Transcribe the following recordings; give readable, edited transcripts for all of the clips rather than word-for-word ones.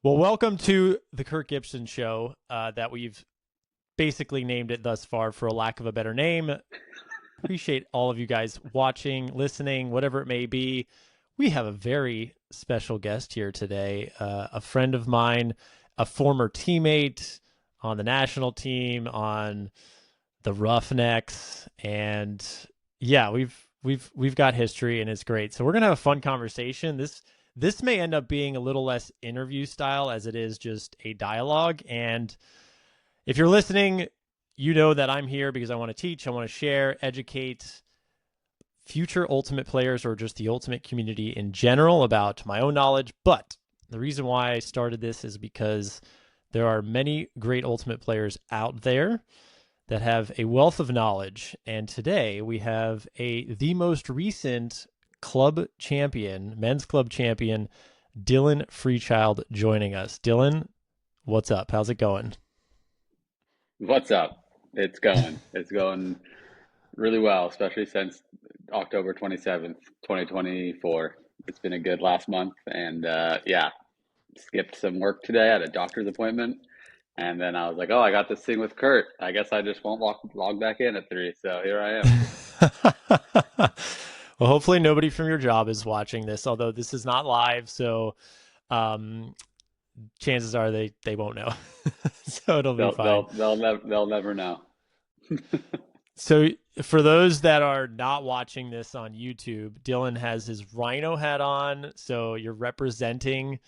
Well, welcome to the Kirk Gibson Show that we've basically named it thus far for a lack of a better name. Appreciate all of you guys watching, listening, whatever it may be. We have a very special guest here today, a friend of mine, a former teammate on the national team, on the Roughnecks, and yeah, we've got history, and it's great. So we're gonna have a fun conversation. This may end up being a little less interview style as it is just a dialogue. And if you're listening, you know that I'm here because I want to teach, I want to share, educate future Ultimate players or just the Ultimate community in general about my own knowledge. But the reason why I started this is because there are many great Ultimate players out there that have a wealth of knowledge. And today we have the most recent club champion, men's club champion, Dylan Freechild joining us. Dylan, what's up? How's it going? What's up? It's going really well, especially since October 27th, 2024. It's been a good last month. And yeah, skipped some work today. I had a doctor's appointment. And then I was like, oh, I got this thing with Kurt. I guess I just won't log back in at 3. So here I am. Well, hopefully nobody from your job is watching this, although this is not live. So um, chances are they won't know. So it'll be fine. They'll never know. So for those that are not watching this on YouTube, Dylan has his Rhino hat on. So you're representing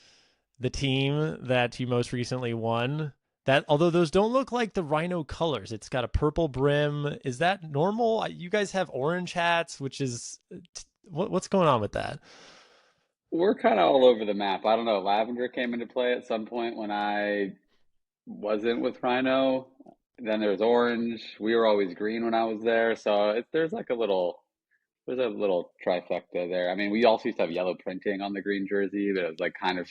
the team that you most recently won. That although those don't look like the Rhino colors, it's got a purple brim. Is that normal? You guys have orange hats, which is what's going on with that? We're kind of all over the map. I don't know. Lavender came into play at some point when I wasn't with Rhino. Then there was orange. We were always green when I was there. So there's a little trifecta there. I mean, we also used to have yellow printing on the green jersey, but it was like kind of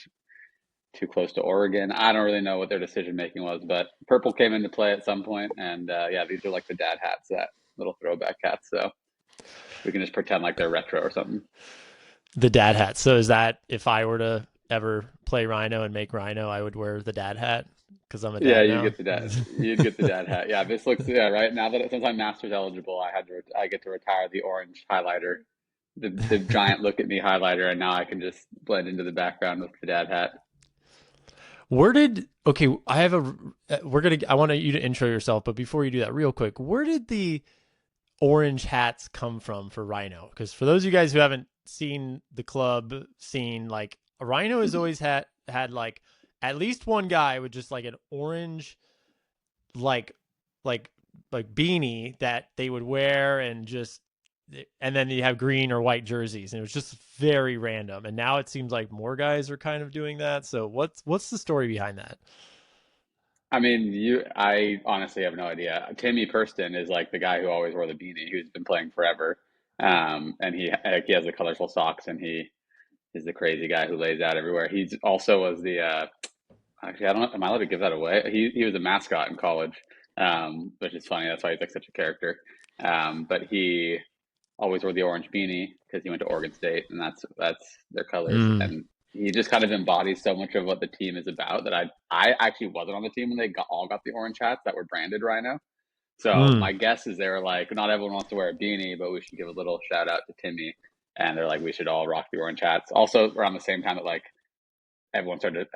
too close to Oregon. I don't really know what their decision making was, but purple came into play at some point, and yeah, these are like the dad hats, that little throwback hats. So we can just pretend like they're retro or something. The dad hat. So is that if I were to ever play Rhino and make Rhino, I would wear the dad hat because I'm a Yeah, dad now? you'd get the dad hat. Yeah, this looks, yeah, right now that since I'm Masters eligible, I get to retire the orange highlighter, the giant look at me highlighter, and now I can just blend into the background with the dad hat. Where did okay? I have a. We're gonna. I want you to intro yourself, but before you do that, real quick, where did the orange hats come from for Rhino? Because for those of you guys who haven't seen the club scene, like Rhino has always had like at least one guy with just like an orange like like like beanie that they would wear and then you have green or white jerseys, and it was just very random. And now it seems like more guys are kind of doing that. So what's the story behind that? I mean, I honestly have no idea. Timmy Purston is like the guy who always wore the beanie, who's been playing forever. And he has the colorful socks, and he is the crazy guy who lays out everywhere. He's also was the actually, I don't know, am I allowed to give that away? He was a mascot in college, which is funny. That's why he's like such a character. But he always wore the orange beanie because he went to Oregon State, and that's their colors. Mm, And he just kind of embodies so much of what the team is about that I actually wasn't on the team when all got the orange hats that were branded Rhino. So mm. my guess is they were like, not everyone wants to wear a beanie, but we should give a little shout out to Timmy. And they're like, we should all rock the orange hats. Also, around the same time that like everyone started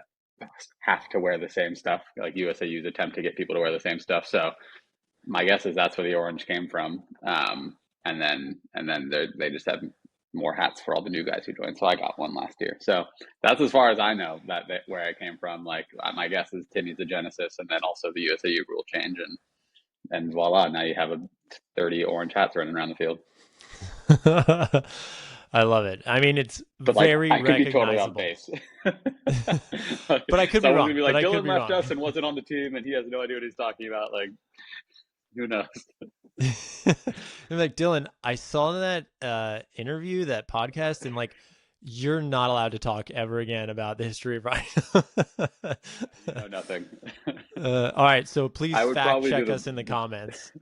to have to wear the same stuff, like USAU's attempt to get people to wear the same stuff. So my guess is that's where the orange came from. And then they just have more hats for all the new guys who joined. So I got one last year. So that's as far as I know where I came from. Like my guess is Timmy's the genesis, and then also the USAU rule change, and voila, now you have 30 orange hats running around the field. I love it. I mean, it's But like very I could be totally off recognizable. base. But I could be Someone's gonna wrong. be But like, I could Dylan be left wrong. us and wasn't on the team, and he has no idea what he's talking about. Like, who knows? I'm like, Dylan, I saw that interview, that podcast, and like, you're not allowed to talk ever again about the history of Rhino. You know nothing. All right, so please I would fact probably do check us in the the comments.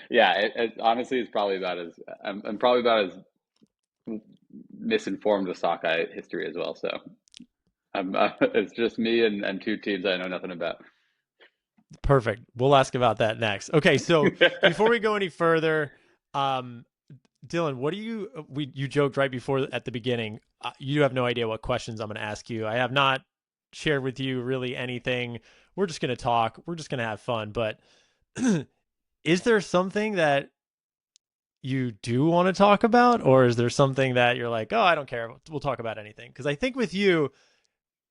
yeah. It honestly is probably about as I'm probably about as misinformed with sockeye history as well. So It's just me and two teams I know nothing about. Perfect. We'll ask about that next. Okay, so before we go any further, um, Dylan, what do you joked right before at the beginning, you have no idea what questions I'm going to ask you. I have not shared with you really anything. We're just going to talk. We're just going to have fun. But is there something that you do want to talk about, or is there something that you're like, oh, I don't care. We'll talk about anything? Because I think with you,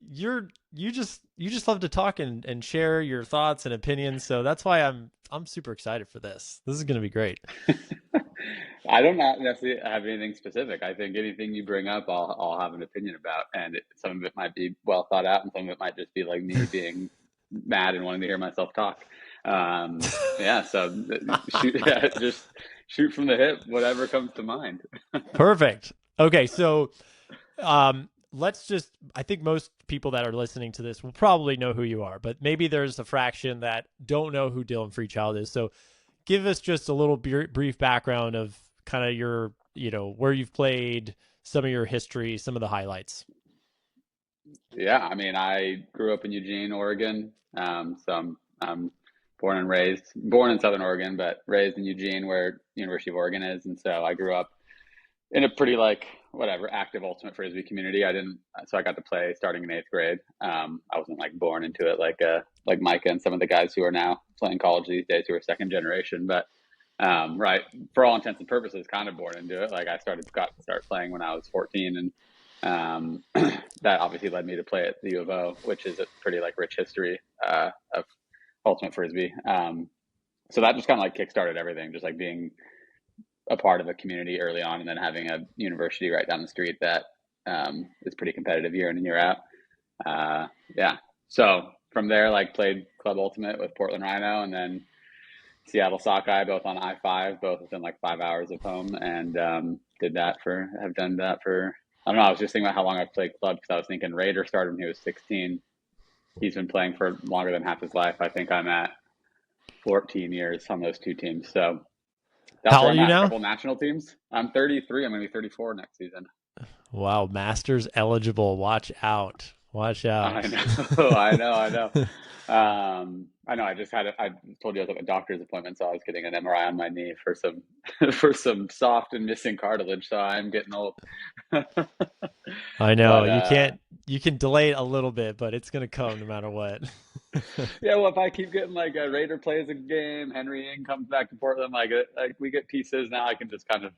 you just love to talk and share your thoughts and opinions. So that's why I'm super excited for this. This is going to be great. I don't not necessarily have anything specific. I think anything you bring up, I'll have an opinion about, and some of it might be well thought out, and some of it might just be like me being mad and wanting to hear myself talk. Yeah, so shoot, yeah, just shoot from the hip, whatever comes to mind. Perfect. Okay, so let's just I think most people that are listening to this will probably know who you are, but maybe there's a fraction that don't know who Dylan Freechild is. So give us just a little brief background of kind of your, where you've played, some of your history, some of the highlights. Yeah, I mean, I grew up in Eugene, Oregon. So I'm born in Southern Oregon, but raised in Eugene, where University of Oregon is. And so I grew up in a pretty like whatever active ultimate frisbee community. So I got to play starting in eighth grade. I wasn't like born into it like Micah and some of the guys who are now playing college these days who are second generation, but right, for all intents and purposes, kind of born into it. Like got to start playing when I was 14, and that obviously led me to play at the U of O, which is a pretty like rich history of ultimate frisbee. So that just kind of like kickstarted everything, just like being a part of a community early on, and then having a university right down the street that is pretty competitive year in and year out. Yeah, so from there, like played club ultimate with Portland Rhino, and then Seattle Sockeye, both on I-5, both within like 5 hours of home, and have done that for, I don't know, I was just thinking about how long I've played club, because I was thinking Raider started when he was 16. He's been playing for longer than half his life. I think I'm at 14 years on those two teams. So that's How where old are I'm you at. A now? couple national teams. I'm 33. I'm going to be 34 next season. Wow, Masters eligible. Watch out. Watch I out. know, I know, I know. I know. I told you I was at a doctor's appointment, so I was getting an MRI on my knee for some for some soft and missing cartilage. So I'm getting old. I know. But You can delay it a little bit, but it's going to come no matter what. yeah, well, if I keep getting like a Raider plays a game, Henry Ing comes back to Portland, like we get pieces now. I can just kind of.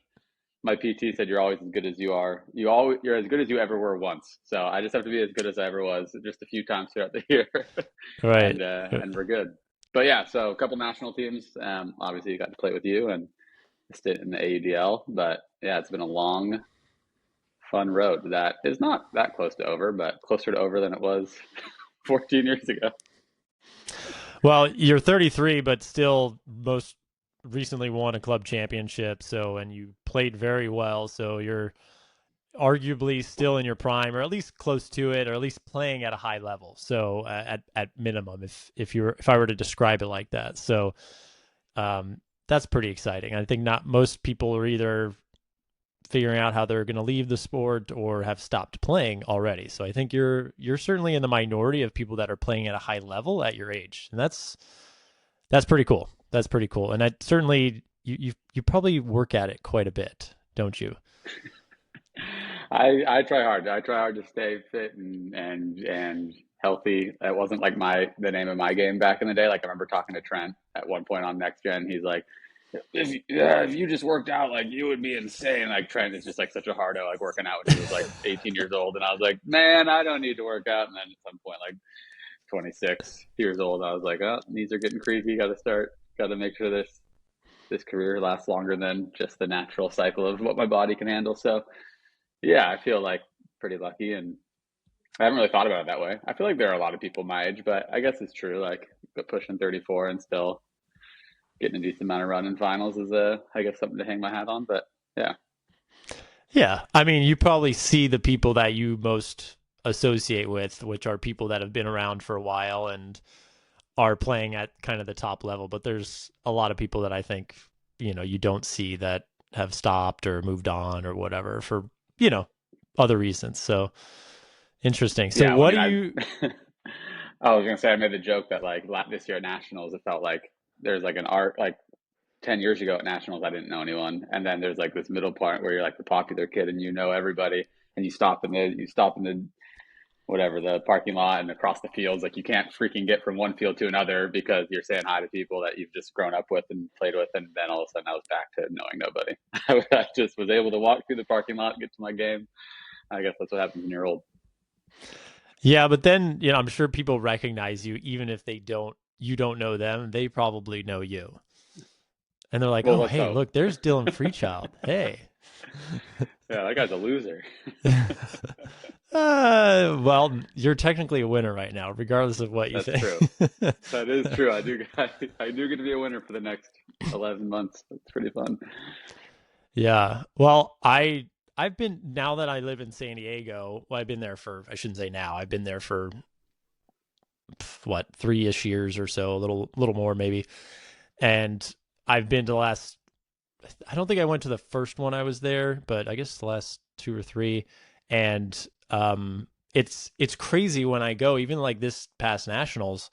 My PT said you're always as good as you are. You're as good as you ever were once. So I just have to be as good as I ever was, just a few times throughout the year, Right. and we're good. But yeah, so a couple national teams. Obviously, you got to play with you and stint in the AUDL. But yeah, it's been a long, fun road that is not that close to over, but closer to over than it was 14 years ago. Well, you're 33, but still most recently won a club championship. So, and you played very well. So you're arguably still in your prime, or at least close to it, or at least playing at a high level. So at minimum, if I were to describe it like that. So that's pretty exciting. I think not most people are either figuring out how they're going to leave the sport or have stopped playing already. So I think you're certainly in the minority of people that are playing at a high level at your age, and that's pretty cool. That's pretty cool, and I certainly you probably work at it quite a bit, don't you? I try hard. I try hard to stay fit and healthy. That wasn't like the name of my game back in the day. Like I remember talking to Trent at one point on Next Gen. He's like, if you just worked out, like you would be insane. Like Trent is just like such a hardo, like working out when he was like 18 years old. And I was like, man, I don't need to work out. And then at some point, like 26 years old, I was like, oh, knees are getting creaky. Got to make sure this career lasts longer than just the natural cycle of what my body can handle. So yeah, I feel like pretty lucky, and I haven't really thought about it that way. I feel like there are a lot of people my age, but I guess it's true. Like, but pushing 34 and still getting a decent amount of run in finals is I guess something to hang my hat on. But yeah, Yeah, I mean, you probably see the people that you most associate with, which are people that have been around for a while and are playing at kind of the top level. But there's a lot of people that I think, you don't see that have stopped or moved on or whatever for, other reasons. So Interesting. So Yeah, well, I what mean, do you? I was gonna say I made the joke that like this year at nationals, it felt like there's like an art like 10 years ago at nationals, I didn't know anyone, and then there's like this middle part where you're like the popular kid and you know everybody, and you stop in the whatever the parking lot and across the fields, like you can't freaking get from one field to another because you're saying hi to people that you've just grown up with and played with, and then all of a sudden I was back to knowing nobody. I just was able to walk through the parking lot, get to my game. I guess that's what happens when you're old. Yeah, but then I'm sure people recognize you even if you don't know them. They probably know you, and they're like, Well, "Oh, let's hey, hope. look, there's Dylan Freechild. Hey." Yeah, that guy's a loser. Well, you're technically a winner right now, regardless of what you That's think. true. That is true. I do get to be a winner for the next 11 months. It's pretty fun. Yeah. Well, I've been now that I live in San Diego. Well, I've been there for I shouldn't say now. I've been there for what 3-ish years or so, a little more maybe. And I've been to the last. I don't think I went to the first one I was there, but I guess the last two or three. And it's crazy when I go. Even like this past nationals,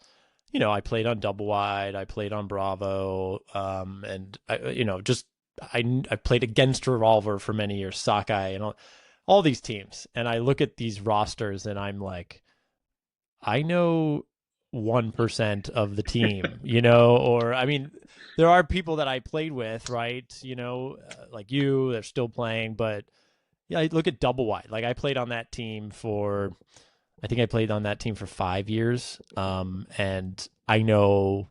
I played on double wide, I played on Bravo, and I played against Revolver for many years, Sockeye, and all these teams. And I look at these rosters and I'm like, I know 1% of the team, or I mean, there are people that I played with, right? Like you, they're still playing, but yeah, I look at double wide. Like I think I played on that team for 5 years. And I know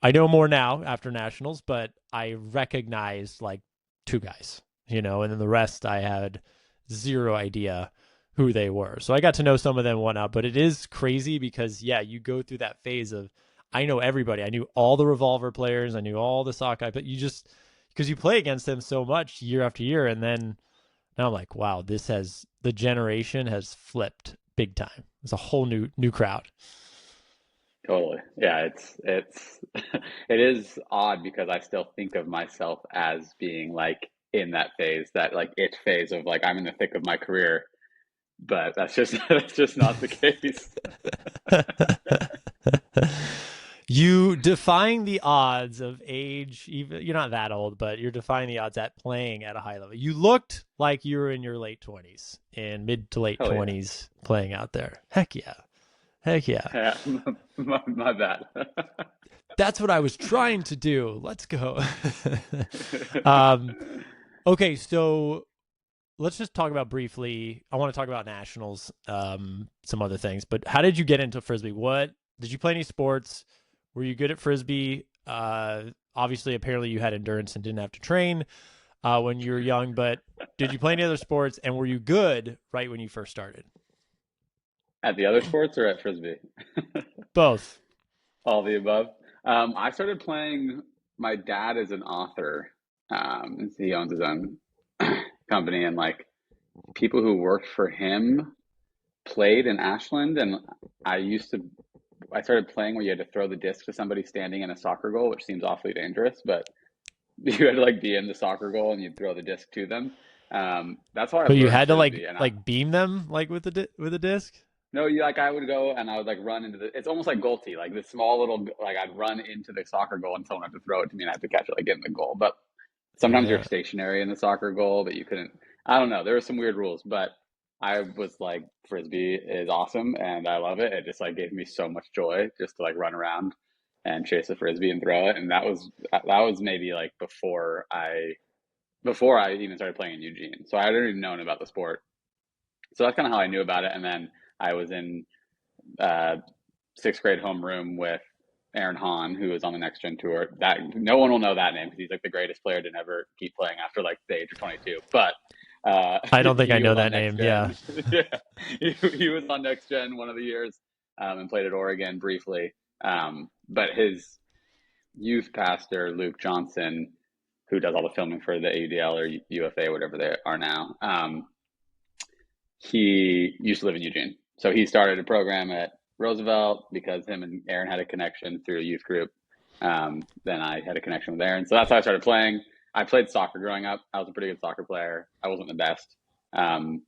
more now after nationals, but I recognize like two guys, and then the rest I had zero idea who they were. So I got to know some of them one up, but it is crazy because yeah, you go through that phase of I know everybody. I knew all the Revolver players, I knew all the Sockeye, but you just because you play against them so much year after year, and then now I'm like, wow, the generation has flipped big time. It's a whole new crowd. Totally. Yeah, it's it is odd because I still think of myself as being like in that phase, that like it phase of like I'm in the thick of my career, but that's just that's just not the case. You defying the odds of age, even you're not that old, but you're defying the odds at playing at a high level. You looked like you were in your late 20s and mid to late Hell yeah. 20s playing out there. Heck yeah. Heck yeah. Yeah, my bad. That's what I was trying to do. Let's go. um, okay, so let's just talk about briefly. I want to talk about nationals, some other things, but how did you get into Frisbee? What did you play any sports? Were you good at Frisbee? Obviously, apparently you had endurance and didn't have to train when you were young, but did you play any other sports and were you good right when you first started? At the other sports or at Frisbee? Both. All the above. I started playing. My dad is an author. He owns his own company, and like people who worked for him played in Ashland. And I used to. I started playing where you had to throw the disc to somebody standing in a soccer goal, which seems awfully dangerous, but you had to like be in the soccer goal and you'd throw the disc to them. That's how I But you learned had to Frisbee. And I, like beam them like with the disc? no, you like I would go and I would like run into the. It's almost like goaltee, like this small little like I'd run into the soccer goal and someone had to throw it to me and I had to catch it like get in the goal. But sometimes you're Yeah. stationary in the soccer goal, but you couldn't. I don't know. There were some weird rules, but I was like Frisbee is awesome and I love it. It just like gave me so much joy just to like run around and chase a Frisbee and throw it. And that was maybe like before I even started playing in Eugene. So I had already known about the sport. So that's kind of how I knew about it. And then I was in uh, sixth grade homeroom with Aaron Hahn, who was on the Next Gen tour. That no one will know that name because he's like the greatest player to never keep playing after like the age of 22. But I don't think I he know was on that Next name. Yeah. Gen. Yeah, he was on Next Gen one of the years and played at Oregon briefly. But his youth pastor, Luke Johnson, who does all the filming for the AUDL or UFA, whatever they are now, he used to live in Eugene. So he started a program at Roosevelt because him and Aaron had a connection through a youth group. Then I had a connection with Aaron. So that's how I started playing. I played soccer growing up. I was a pretty good soccer player. I wasn't the best. Um,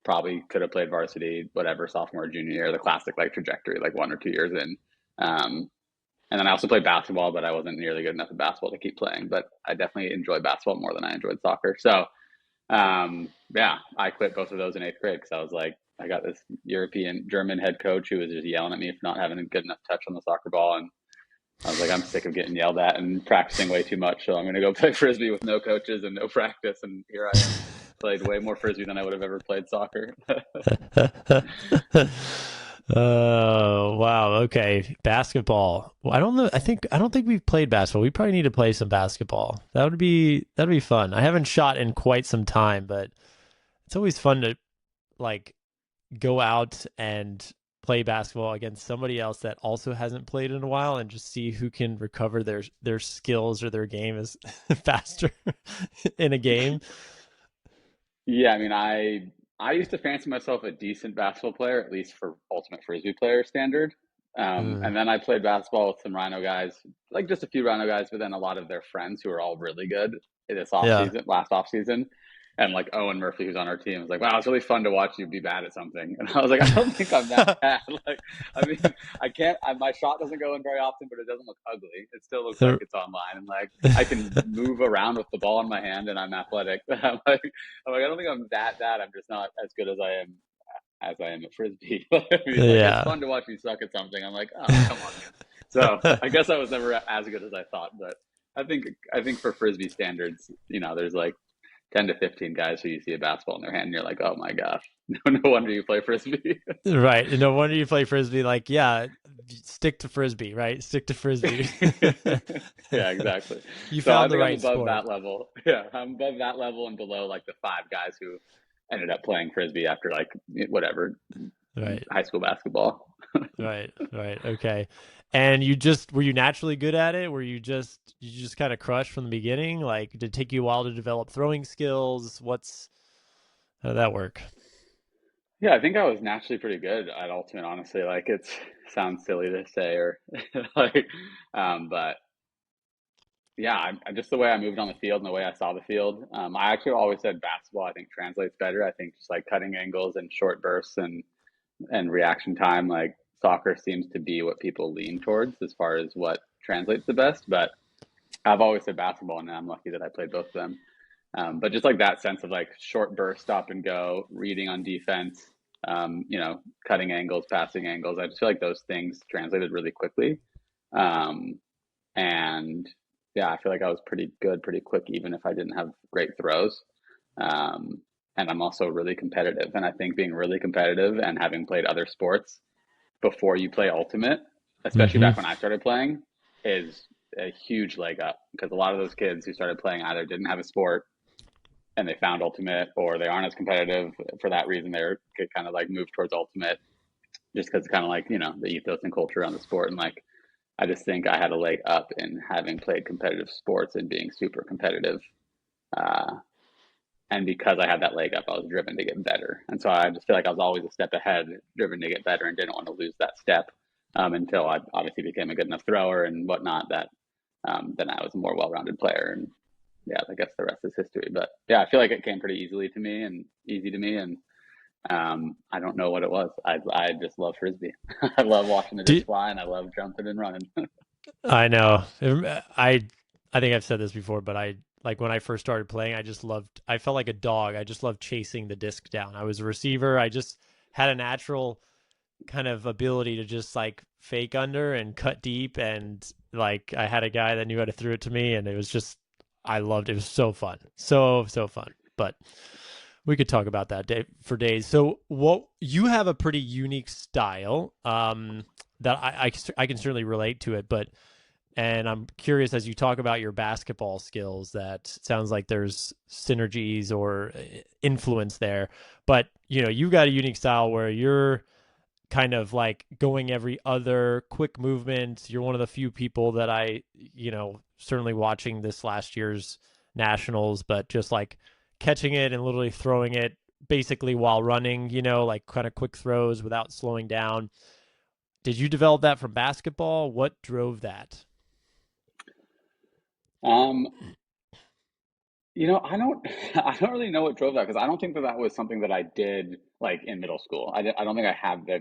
probably could have played varsity, whatever, sophomore, junior year, the classic like trajectory, like 1 or 2 years in. Um, and then I also played basketball, but I wasn't nearly good enough at basketball to keep playing. But I definitely enjoyed basketball more than I enjoyed soccer. So yeah, I quit both of those in eighth grade because I was like, I got this European German head coach who was just yelling at me for not having a good enough touch on the soccer ball, and I was like, I'm sick of getting yelled at and practicing way too much, so I'm going to go play frisbee with no coaches and no practice. And here I am, played way more frisbee than I would have ever played soccer. Oh, wow. Okay. Basketball. Well, I don't know. I don't think we've played basketball. We probably need to play some basketball. That'd be fun. I haven't shot in quite some time, but it's always fun to like go out and play basketball against somebody else that also hasn't played in a while and just see who can recover their skills or their game is faster in a game. Yeah, I mean, I used to fancy myself a decent basketball player, at least for ultimate frisbee player standard. Mm, And then I played basketball with some Rhino guys, like just a few Rhino guys, but then a lot of their friends who are all really good this off yeah. season, last off season. And like Owen Murphy, who's on our team, was like, "Wow, it's really fun to watch you be bad at something." And I was like, "I don't think I'm that bad. Like, I mean, I can't. My shot doesn't go in very often, but it doesn't look ugly. It still looks like it's online, and like I can move around with the ball in my hand, and I'm athletic. I'm like, I don't think I'm that bad. I'm just not as good as I am at frisbee. He's like, it's Yeah. fun to watch you suck at something. I'm like, oh, come on, man. So I guess I was never as good as I thought, but I think for frisbee standards, there's like 10 to 15 guys who you see a basketball in their hand, and you're like, oh my gosh, no wonder you play frisbee. Right. No wonder you play frisbee. Like, yeah, stick to frisbee, right? Stick to frisbee. Yeah, exactly. You So I found the think I'm right above sport. that level. Yeah, I'm above that level and below like the five guys who ended up playing frisbee after like whatever Right. high school basketball. Right. Right. Okay. And you just were you naturally good at it? Were you just kind of crushed from the beginning? Like, did it take you a while to develop throwing skills? How did that work? Yeah, I think I was naturally pretty good at ultimate, honestly. Like it sounds silly to say or like but yeah, I'm just the way I moved on the field and the way I saw the field. I actually always said basketball I think translates better. I think just like cutting angles and short bursts and reaction time, like soccer seems to be what people lean towards as far as what translates the best. But I've always said basketball, and I'm lucky that I played both of them. But just like that sense of like short burst, stop and go, reading on defense, cutting angles, passing angles. I just feel like those things translated really quickly. Um, and yeah, I feel like I was pretty good pretty quick, even if I didn't have great throws. Um, and I'm also really competitive. And I think being really competitive and having played other sports before you play ultimate, especially Mm-hmm. back when I started playing, is a huge leg up because a lot of those kids who started playing either didn't have a sport and they found ultimate or they aren't as competitive for that reason. They're kind of like move towards ultimate just because it's kind of like, the ethos and culture around the sport. And like, I just think I had a leg up in having played competitive sports and being super competitive. Uh, and because I had that leg up, I was driven to get better. And so I just feel like I was always a step ahead, driven to get better, and didn't want to lose that step until I obviously became a good enough thrower and whatnot that then I was a more well-rounded player. And yeah, I guess the rest is history. But yeah, I feel like it came pretty easily to me and easy to me. And I don't know what it was. I just love frisbee. I love watching the disc Do, fly, and I love jumping and running. I know. I think I've said this before, but I like when I first started playing, I felt like a dog. I just loved chasing the disc down. I was a receiver. I just had a natural kind of ability to just like fake under and cut deep, and like I had a guy that knew how to throw it to me, and it was just I loved it. It was so fun. So fun. But we could talk about that day for days. So what you have a pretty unique style that I can certainly relate to it, but and I'm curious as you talk about your basketball skills that sounds like there's synergies or influence there. But, you got a unique style where you're kind of like going every other quick movement. You're one of the few people that certainly watching this last year's nationals, but just like catching it and literally throwing it basically while running, like kind of quick throws without slowing down. Did you develop that from basketball? What drove that? Um, I don't really know what drove that because I don't think that that was something that I did like in middle school. I don't think I had the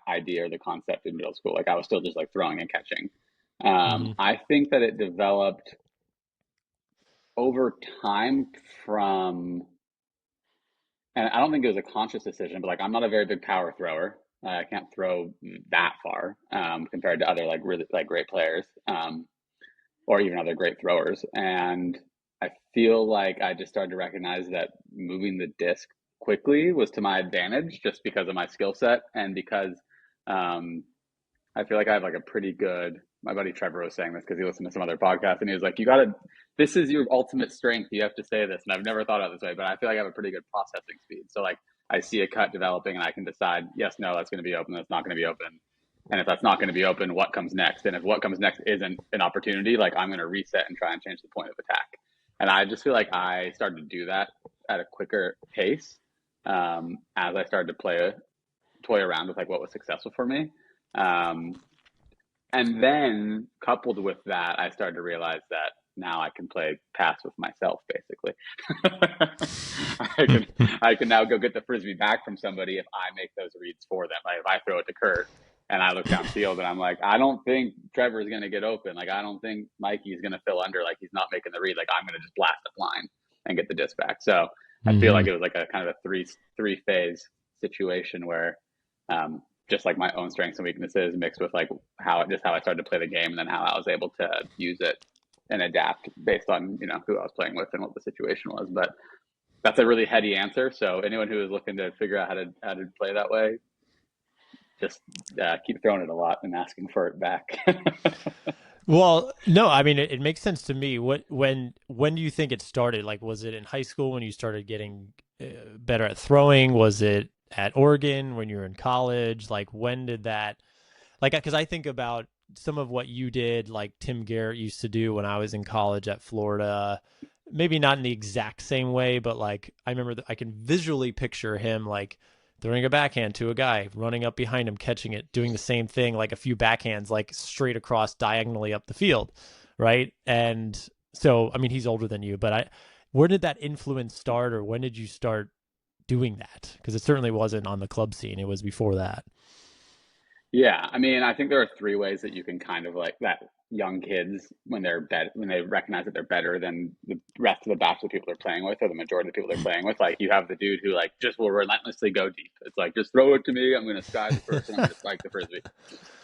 idea or the concept in middle school. Like I was still just like throwing and catching. Hmm. I think that it developed over time from, and I don't think it was a conscious decision, but like I'm not a very big power thrower. I can't throw that far compared to other like really like great players. Or even other great throwers. And I feel like I just started to recognize that moving the disc quickly was to my advantage just because of my skill set and because um, I feel like I have like a pretty good. My buddy Trevor was saying this because he listened to some other podcast and he was like, "You got to. This is your ultimate strength. You have to say this." And I've never thought of it this way, but I feel like I have a pretty good processing speed. So like I see a cut developing and I can decide, yes, no, that's going to be open. That's not going to be open. And if that's not going to be open, what comes next? And if what comes next isn't an opportunity, like I'm going to reset and try and change the point of attack. And I just feel like I started to do that at a quicker pace as I started to toy around with like what was successful for me. Um, and then coupled with that, I started to realize that now I can play pass with myself, basically. I can I can now go get the frisbee back from somebody if I make those reads for them. Like if I throw it to Kurt and I look downfield and I'm like, I don't think Trevor's gonna get open. Like I don't think Mikey's gonna fill under. Like he's not making the read. Like I'm gonna just blast the line and get the disc back. So I feel Hmm. like it was like a kind of a three phase situation where just like my own strengths and weaknesses mixed with like how I started to play the game and then how I was able to use it and adapt based on who I was playing with and what the situation was. But that's a really heady answer. So anyone who is looking to figure out how to play that way, just keep throwing it a lot and asking for it back. Well, no, I mean it makes sense to me. When do you think it started? Like, was it in high school when you started getting better at throwing? Was it at Oregon when you were in college? Like, when did that? Like, because I think about some of what you did, like Tim Garrett used to do when I was in college at Florida. Maybe not in the exact same way, but like I remember I can visually picture him like throwing a backhand to a guy, running up behind him, catching it, doing the same thing, like a few backhands, like straight across diagonally up the field, right? And so, I mean, he's older than you, but where did that influence start, or when did you start doing that? Because it certainly wasn't on the club scene; it was before that. Yeah, I mean, I think there are three ways that you can kind of like that young kids when they recognize that they're better than the rest of the batch of people they're playing with or the majority of the people they're playing with. Like you have the dude who like just will relentlessly go deep. It's like just throw it to me. I'm going to sky the person. I'm going to spike the frisbee.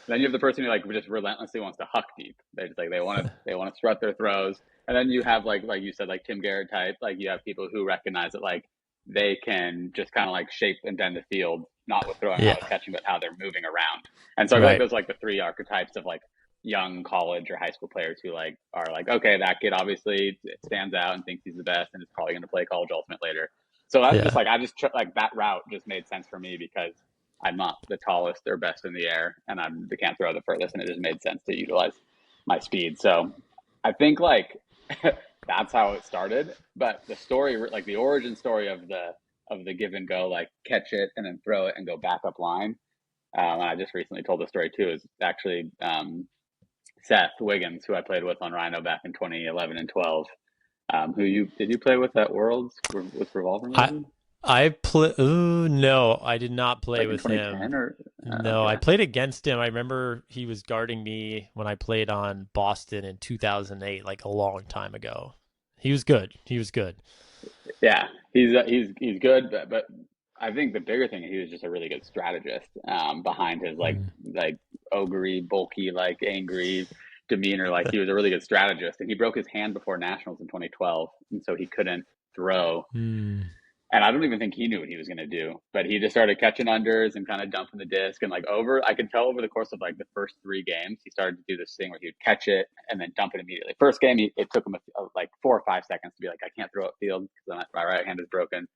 Then you have the person who like just relentlessly wants to huck deep. They just like they want to strut their throws. And then you have like you said like Tim Garrett type. Like you have people who recognize that like they can just kind of like shape and bend the field, not with throwing, not with Yeah. catching, but how they're moving around. And so I feel like Right. those are like the three archetypes of like young college or high school players who like are like, okay, that kid obviously stands out and thinks he's the best and is probably going to play college ultimate later. So that's just Yeah. like like that route just made sense for me because I'm not the tallest or best in the air, and I can't throw the furthest, and it just made sense to utilize my speed. So I think like that's how it started. But the story, like the origin story of the give and go, like catch it and then throw it and go back up line. And I just recently told the story too. Is actually Seth Wiggins, who I played with on Rhino back in 2011 and 12. Who you did you play with at Worlds with Revolver I maybe? I play. Ooh, no, I did not play Like in with 2010 him. or No, I okay. played against him. I remember he was guarding me when I played on Boston in 2008, like a long time ago. He was good. He was good. Yeah, he's good, but I think the bigger thing he was just a really good strategist behind his Mm. like ogre, bulky, like angry demeanor. Like he was a really good strategist, and he broke his hand before nationals in 2012, and so he couldn't throw. Mm. And I don't even think he knew what he was going to do, but he just started catching unders and kind of dumping the disc. And like I could tell over the course of like the first three games, he started to do this thing where he would catch it and then dump it immediately. First game, it took him like 4 or 5 seconds to be like, I can't throw it field because my right hand is broken.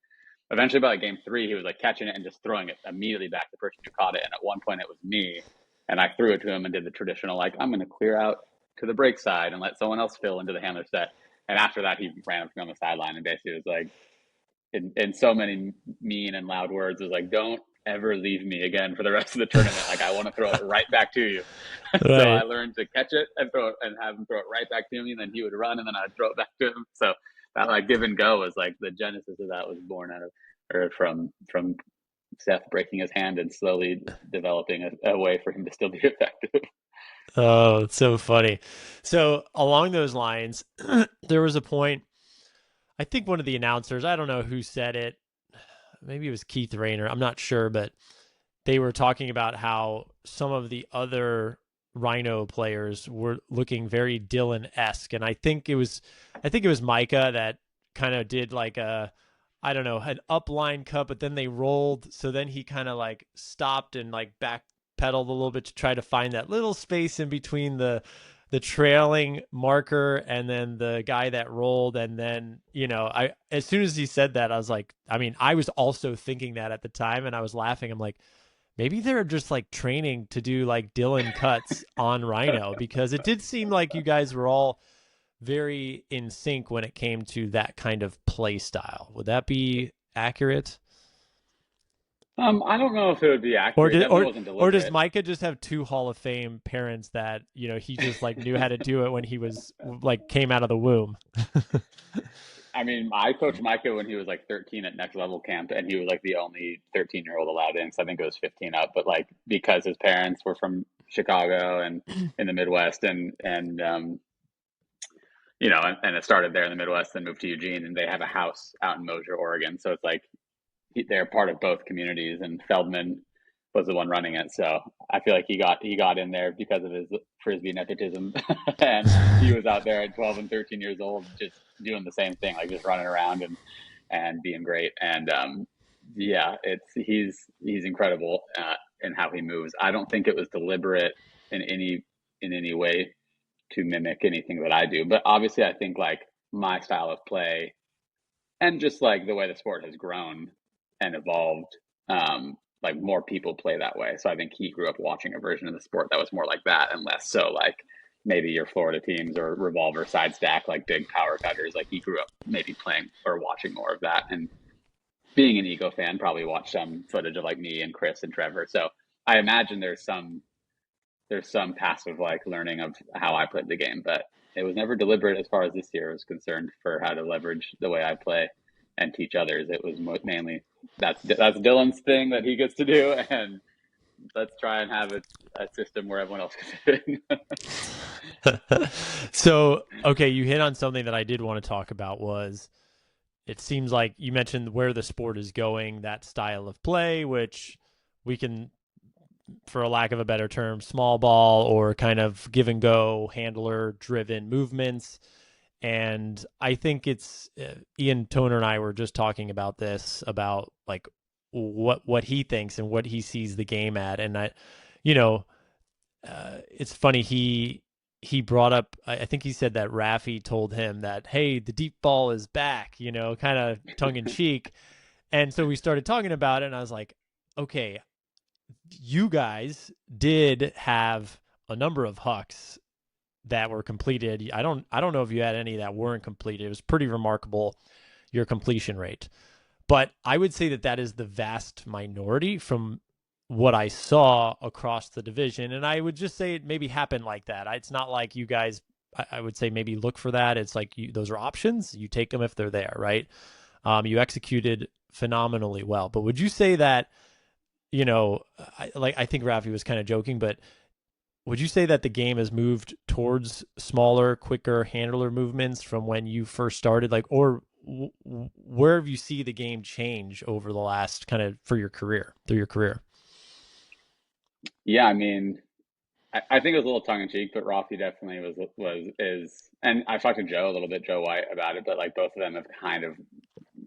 Eventually, by like game three, he was like catching it and just throwing it immediately back to the person who caught it. And at one point, it was me. And I threw it to him and did the traditional, like, I'm going to clear out to the break side and let someone else fill into the handler set. And after that, he ran up to me on the sideline and basically was like, in so many mean and loud words, was like, don't ever leave me again for the rest of the tournament. Like, I want to throw it right back to you. So I Right. learned to catch it and throw it and have him throw it right back to me. And then he would run and then I'd throw it back to him. So that like give and go was like the genesis of that was born out of or from Seth breaking his hand and slowly developing a way for him to still be effective. Oh, it's so funny. So along those lines, there was a point, I think one of the announcers, I don't know who said it, maybe it was Keith Rayner, I'm not sure, but they were talking about how some of the other Rhino players were looking very Dylan-esque. And I think it was Micah that kind of did like I don't know, an upline cut, but then they rolled. So then he kind of like stopped and like backpedaled a little bit to try to find that little space in between the trailing marker and then the guy that rolled. And then, I, as soon as he said that, I was like, I mean, I was also thinking that at the time and I was laughing. I'm like, maybe they're just like training to do like Dylan cuts on Rhino, because it did seem like you guys were all very in sync when it came to that kind of play style. Would that be accurate? I don't know if it would be Or accurate. It did definitely wasn't or does deliberate. Micah just have two Hall of Fame parents that, he just like knew how to do it when he was like came out of the womb? I mean, I coached Micah when he was like 13 at next level camp, and he was like the only 13-year-old allowed in. So I think it was 15 up. But like because his parents were from Chicago and in the Midwest, and and it started there in the Midwest, then moved to Eugene, and they have a house out in Mosier, Oregon. So it's like they're part of both communities, and Feldman was the one running it. So I feel like he got in there because of his Frisbee nepotism, and he was out there at 12 and 13 years old, just doing the same thing, like just running around and being great. And yeah, he's incredible in how he moves. I don't think it was deliberate in any way to mimic anything that I do, but obviously I think like my style of play and just like the way the sport has grown and evolved, like more people play that way. So I think he grew up watching a version of the sport that was more like that and less so like maybe your Florida teams or revolver side stack, like big power cutters. Like he grew up maybe playing or watching more of that. And being an Ego fan, probably watched some footage of like me and Chris and Trevor. So I imagine there's some passive like learning of how I played the game, but it was never deliberate as far as this year was concerned for how to leverage the way I play and teach others. It was mainly that's Dylan's thing that he gets to do, and let's try and have a system where everyone else can fit in. So, okay, you hit on something that I did want to talk about. Was it seems like you mentioned where the sport is going, that style of play, which we can, for a lack of a better term, small ball or kind of give and go, handler driven movements. And I think it's Ian Toner and I were just talking about this, about like what he thinks and what he sees the game at. And you know, it's funny, he brought up, I think he said that Raphy told him that, hey, the deep ball is back, kind of tongue in cheek. And so we started talking about it, and I was like, okay, you guys did have a number of hucks that were completed. I don't know if you had any that weren't completed. It was pretty remarkable, your completion rate. But I would say that is the vast minority from what I saw across the division. And I would just say it maybe happened like that. It's not like you guys, I would say maybe look for that. It's like those are options. You take them if they're there, right? You executed phenomenally well. But would you say that, I think Raphy was kind of joking, but would you say that the game has moved towards smaller, quicker handler movements from when you first started? Like, or where have you see the game change over the last kind of through your career? Yeah, I mean, I think it was a little tongue in cheek, but Rossi definitely and I've talked to Joe a little bit, Joe White, about it, but like both of them have kind of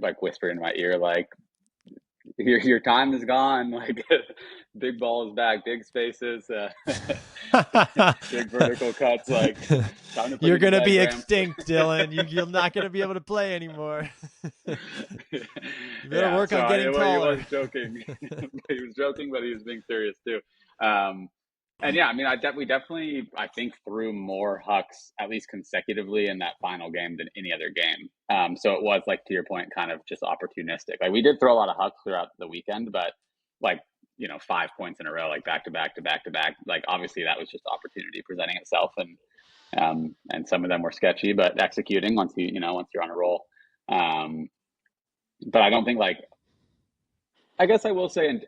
like whispered in my ear, like your time is gone. Like big ball is back, big spaces, big vertical cuts. Like time to put You're in the gonna be diagram. extinct, Dylan. You're not gonna be able to play anymore. You better Yeah, work so on getting he was taller. joking. He was joking, but he was being serious too. Um, and yeah, I mean, we definitely, I think, threw more hucks at least consecutively in that final game than any other game. So it was like, to your point, kind of just opportunistic. Like we did throw a lot of hucks throughout the weekend, but like 5 points in a row, like back to back to back to back. Like obviously that was just opportunity presenting itself, and some of them were sketchy, but executing once you're on a roll. Um, but I don't think like I guess I will say, and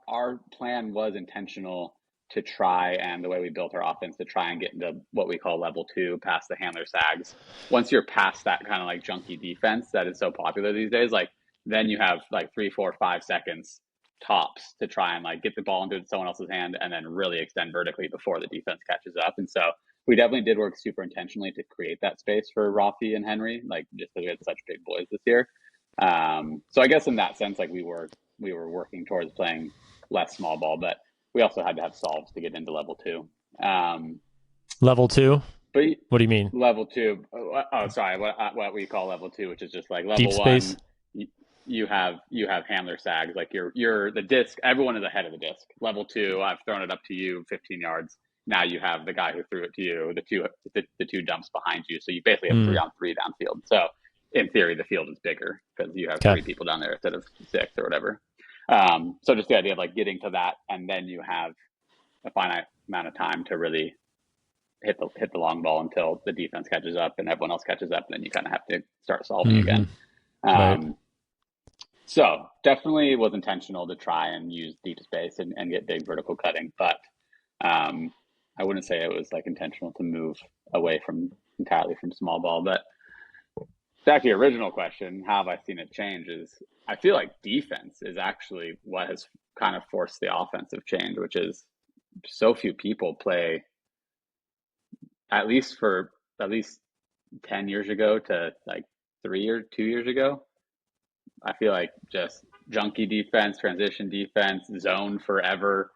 our plan was intentional to try, and the way we built our offense to try and get into what we call level two, past the handler sags. Once you're past that kind of like junky defense that is so popular these days, like then you have like 3, 4, 5 seconds tops to try and like get the ball into someone else's hand and then really extend vertically before the defense catches up. And so we definitely did work super intentionally to create that space for Raphy and Henry, like just because we had such big boys this year. So I guess in that sense, like we were working towards playing less small ball, but we also had to have solves to get into level two. Um, Level two? but What do you mean? level two, oh, sorry, what we call level two, which is just like Deep level space? one, you have handler sags, like you're the disc. Everyone is ahead of the disc. Level two, I've thrown it up to you 15 yards. Now you have the guy who threw it to you, the two dumps behind you. So you basically have Mm, 3-on-3 downfield. So in theory, the field is bigger because you have okay. 3 people down there instead of 6 or whatever. So just the idea of like getting to that, and then you have a finite amount of time to really hit the long ball until the defense catches up and everyone else catches up, and then you kind of have to start solving Mm-hmm. again. Right. So definitely was intentional to try and use deep space and get big vertical cutting, but um, I wouldn't say it was like intentional to move away from entirely from small ball. But back to your original question, how have I seen it change? Is I feel like defense is actually what has kind of forced the offensive change, which is so few people play, at least 10 years ago to like 2 years ago. I feel like just junky defense, transition defense, zone forever,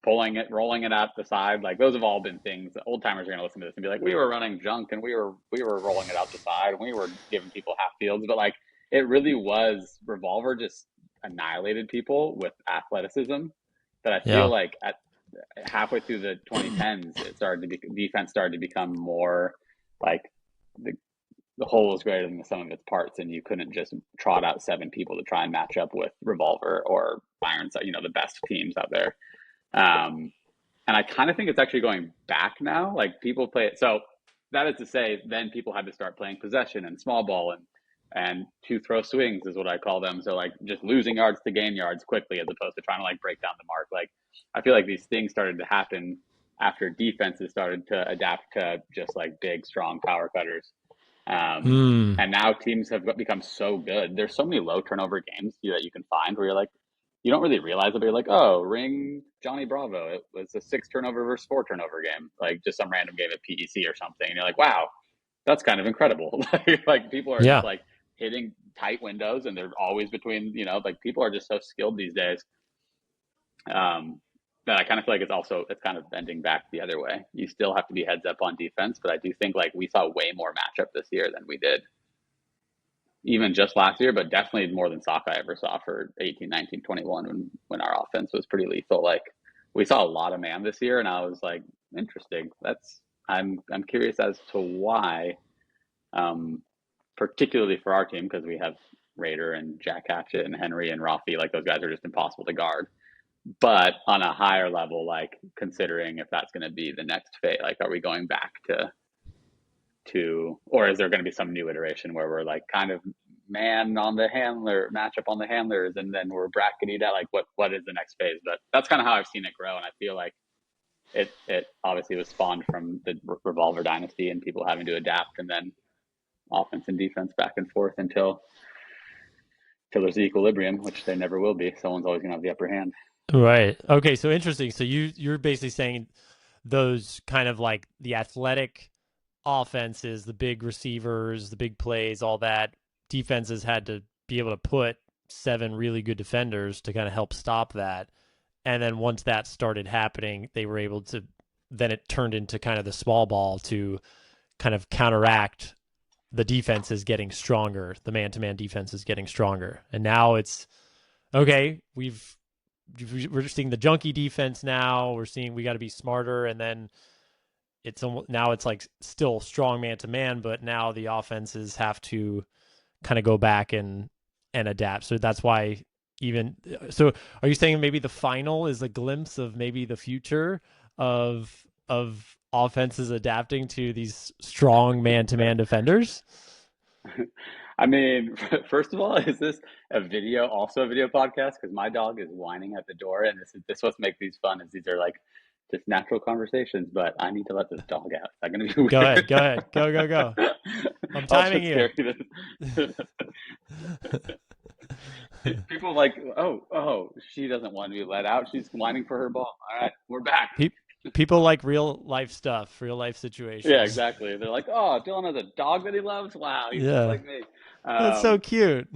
pulling it, rolling it out the side. Like those have all been things that old timers are going to listen to this and be like, we were running junk and we were rolling it out the side and we were giving people half fields. But like it really was revolver just annihilated people with athleticism. That I feel Yeah. like at halfway through the 2010s, it started to be defense started to become more like the the whole was greater than the sum of its parts, and you couldn't just trot out 7 people to try and match up with Revolver or Ironside, the best teams out there. Um, and I kind of think it's actually going back now. Like people play it. So that is to say, then people had to start playing possession and small ball and two throw swings is what I call them. So like just losing yards to gain yards quickly as opposed to trying to like break down the mark. Like I feel like these things started to happen after defenses started to adapt to just like big, strong power cutters. Um, Mm. and now teams have become so good. There's so many low turnover games that you can find where you're like, you don't really realize it, but you're like, oh, ring Johnny Bravo. It was a 6 turnover versus 4 turnover game, like just some random game at PEC or something. And you're like, wow, that's kind of incredible. Like people are just Yeah. like hitting tight windows and they're always between, like people are just so skilled these days. Um, that I kind of feel like it's kind of bending back the other way. You still have to be heads up on defense, but I do think like we saw way more matchup this year than we did even just last year, but definitely more than Sock I ever saw for 18, 19, 21 when our offense was pretty lethal. Like we saw a lot of man this year and I was like, interesting. I'm curious as to why, um, particularly for our team, because we have Raider and Jack Hatchett and Henry and Raphy, like those guys are just impossible to guard. But on a higher level, like considering if that's going to be the next phase, like are we going back to or is there going to be some new iteration where we're like kind of man on the handler matchup on the handlers and then we're bracketed at like what is the next phase? But that's kind of how I've seen it grow, and I feel like it obviously was spawned from the revolver dynasty and people having to adapt, and then offense and defense back and forth until there's the equilibrium, which there never will be. Someone's always going to have the upper hand. Right. Okay. So interesting. So you're basically saying those kind of like the athletic offenses, the big receivers, the big plays, all that defenses had to be able to put 7 really good defenders to kind of help stop that. And then once that started happening, they were able to, then it turned into kind of the small ball to kind of counteract the defense is getting stronger. The man-to-man defense is getting stronger. And now it's okay, we're seeing the junky defense now. We're seeing we got to be smarter, and then now it's like still strong man to man, but now the offenses have to kind of go back and adapt. So that's why even so, are you saying maybe the final is a glimpse of maybe the future of offenses adapting to these strong man to man defenders? I mean, first of all, is this also a video podcast? Because my dog is whining at the door, and this what makes these fun. Is these are like just natural conversations, but I need to let this dog out. Is that going to be Go weird? ahead. Go ahead. Go, go, go. I'm I'll timing just you. scare you. People like, oh, she doesn't want to be let out. She's whining for her ball. All right, we're back. People like real life stuff, real life Yeah, situations. exactly. They're like, oh, Dylan has a dog that he loves. Wow, he's just Yeah. like me. That's so cute.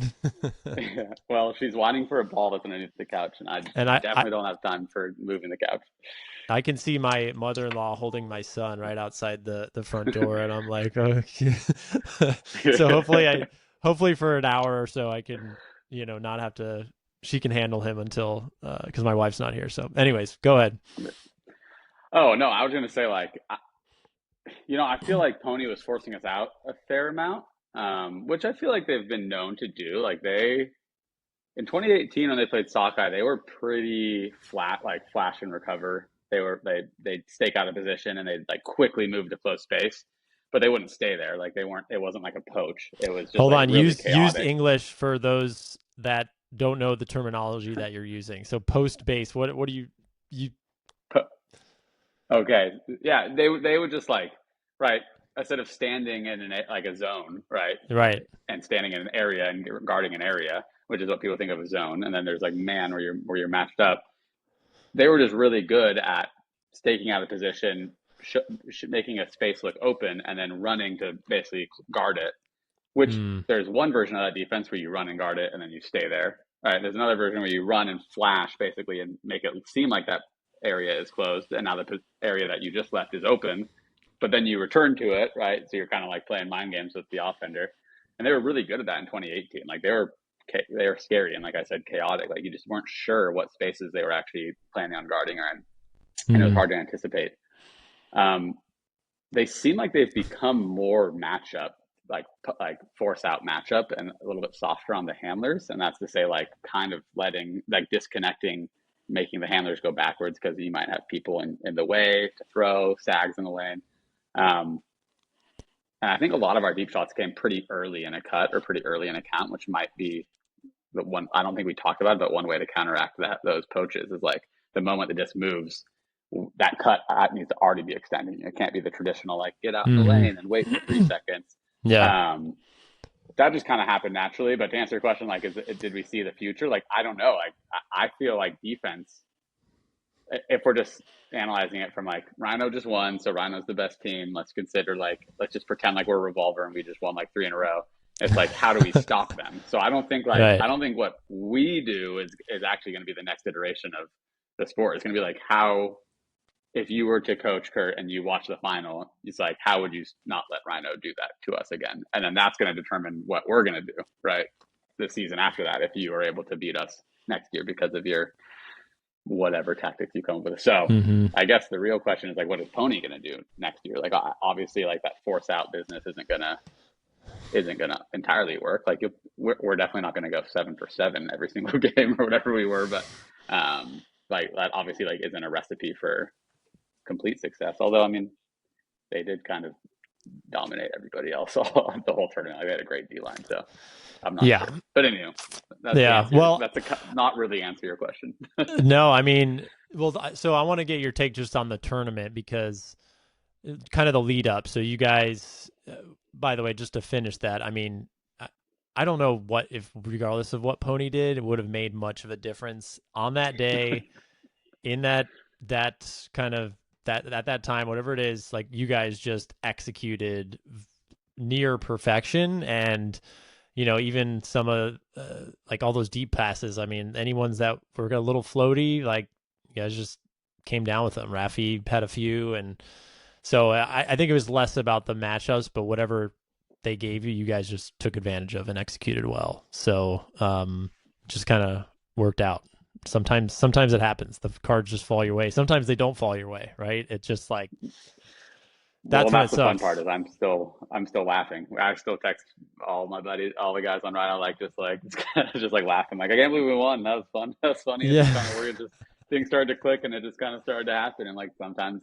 Yeah. Well, she's whining for a ball that's underneath the couch, and I And I definitely don't have time for moving the couch. I can see my mother-in-law holding my son right outside the front door, and I'm like, oh. So hopefully for an hour or so I can, not have to. She can handle him until because my wife's not here. So, anyways, go ahead. Oh no, I was gonna say like, I feel like Pony was forcing us out a fair amount, which I feel like they've been known to do. Like they in 2018 when they played Sockeye, they were pretty flat, like flash and recover. They'd stake out a position and they'd like quickly move to close space, but they wouldn't stay there. Like they weren't. It wasn't like a poach. It was just Hold like on. really Use chaotic. English for those that don't know the terminology that you're using. So post base. What do you? Okay, yeah, they would just like right instead of standing in like a zone, right, Right. and standing in an area and guarding an area, which is what people think of a zone, and then there's like man where you're matched up. They were just really good at staking out a position, making a space look open, and then running to basically guard it. Which Mm, there's one version of that defense where you run and guard it, and then you stay there. All right, there's another version where you run and flash basically and make it seem like that area is closed, and now the area that you just left is open. But then you return to it, right? So you're kind of like playing mind games with the offender, and they were really good at that in 2018. Like they were scary and like I said, chaotic. Like you just weren't sure what spaces they were actually planning on guarding or in, and it was mm, hard to anticipate. Um, they seem like they've become more matchup, like force out matchup, and a little bit softer on the handlers. And that's to say, like kind of letting like disconnecting, making the handlers go backwards because you might have people in the way to throw sags in the lane. Um, and I think a lot of our deep shots came pretty early in a cut or pretty early in a count, which might be the one I don't think we talked about, but one way to counteract those poaches is like the moment the disc moves, that cut needs to already be extending. It can't be the traditional like get out in the mm-hmm. lane and wait for 3 seconds. Yeah. Um, that just kind of happened naturally. But to answer your question, like, did we see the future? Like, I don't know. Like, I feel like defense, if we're just analyzing it from like Rhino just won, so Rhino's the best team. Let's just pretend like we're a revolver and we just won like 3 in a row. It's like how do we stop them? So Right. I don't think what we do is actually going to be the next iteration of the sport. It's going to be like how if you were to coach Kurt and you watch the final, it's like how would you not let Rhino do that to us again? And then that's going to determine what we're going to do, right? The season after that, if you are able to beat us next year because of your whatever tactics you come up with. So Mm-hmm. I guess the real question is like, what is Pony going to do next year? Like, obviously, like that force out business isn't gonna entirely work. Like, we're definitely not going to go 7 for 7 every single game or whatever we were, but like that obviously like isn't a recipe for complete success. Although, I mean, they did kind of dominate everybody else all, the whole tournament. Like, they had a great D line, so I'm not Yeah. sure. But anyway, that's the Yeah. answer. Well, That's not really answer your question. no, I mean, well, so I want to get your take just on the tournament because kind of the lead up. So you guys, by the way, just to finish that, I mean, I don't know what if regardless of what Pony did, it would have made much of a difference on that day in that kind of that at that time, whatever it is, like you guys just executed near perfection and even some of like all those deep passes. I mean, any ones that were a little floaty, like you guys just came down with them. Raphy had a few, and so I think it was less about the matchups, but whatever they gave you, you guys just took advantage of and executed well. So just kind of worked out. Sometimes it happens. The cards just fall your way. Sometimes they don't fall your way, right? It's just like Well, that's when it that's the fun part sucks. is I'm still laughing. I still text all my buddies, all the guys on Rhino, like it's kind of just like laughing. Like I can't believe we won. That was fun. That was funny. It just Yeah. kind of weird. Just things started to click and it just kind of started to happen. And like sometimes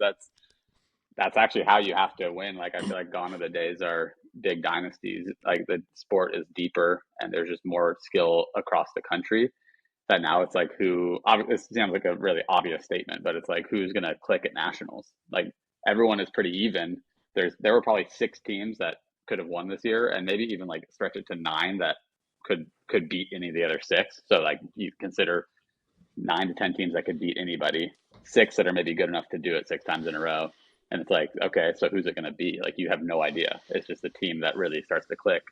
that's actually how you have to win. Like I feel like gone are the days are big dynasties. Like the sport is deeper and there's just more skill across the country. That now it's like who. This sounds like a really obvious statement, but it's like who's gonna click at nationals. Like everyone is pretty even. There were probably 6 teams that could have won this year, and maybe even like stretch it to 9 that could beat any of the other 6. So like you consider 9 to 10 teams that could beat anybody, 6 that are maybe good enough to do it 6 times in a row. And it's like, okay, so who's it going to be? Like, you have no idea. It's just a team that really starts to click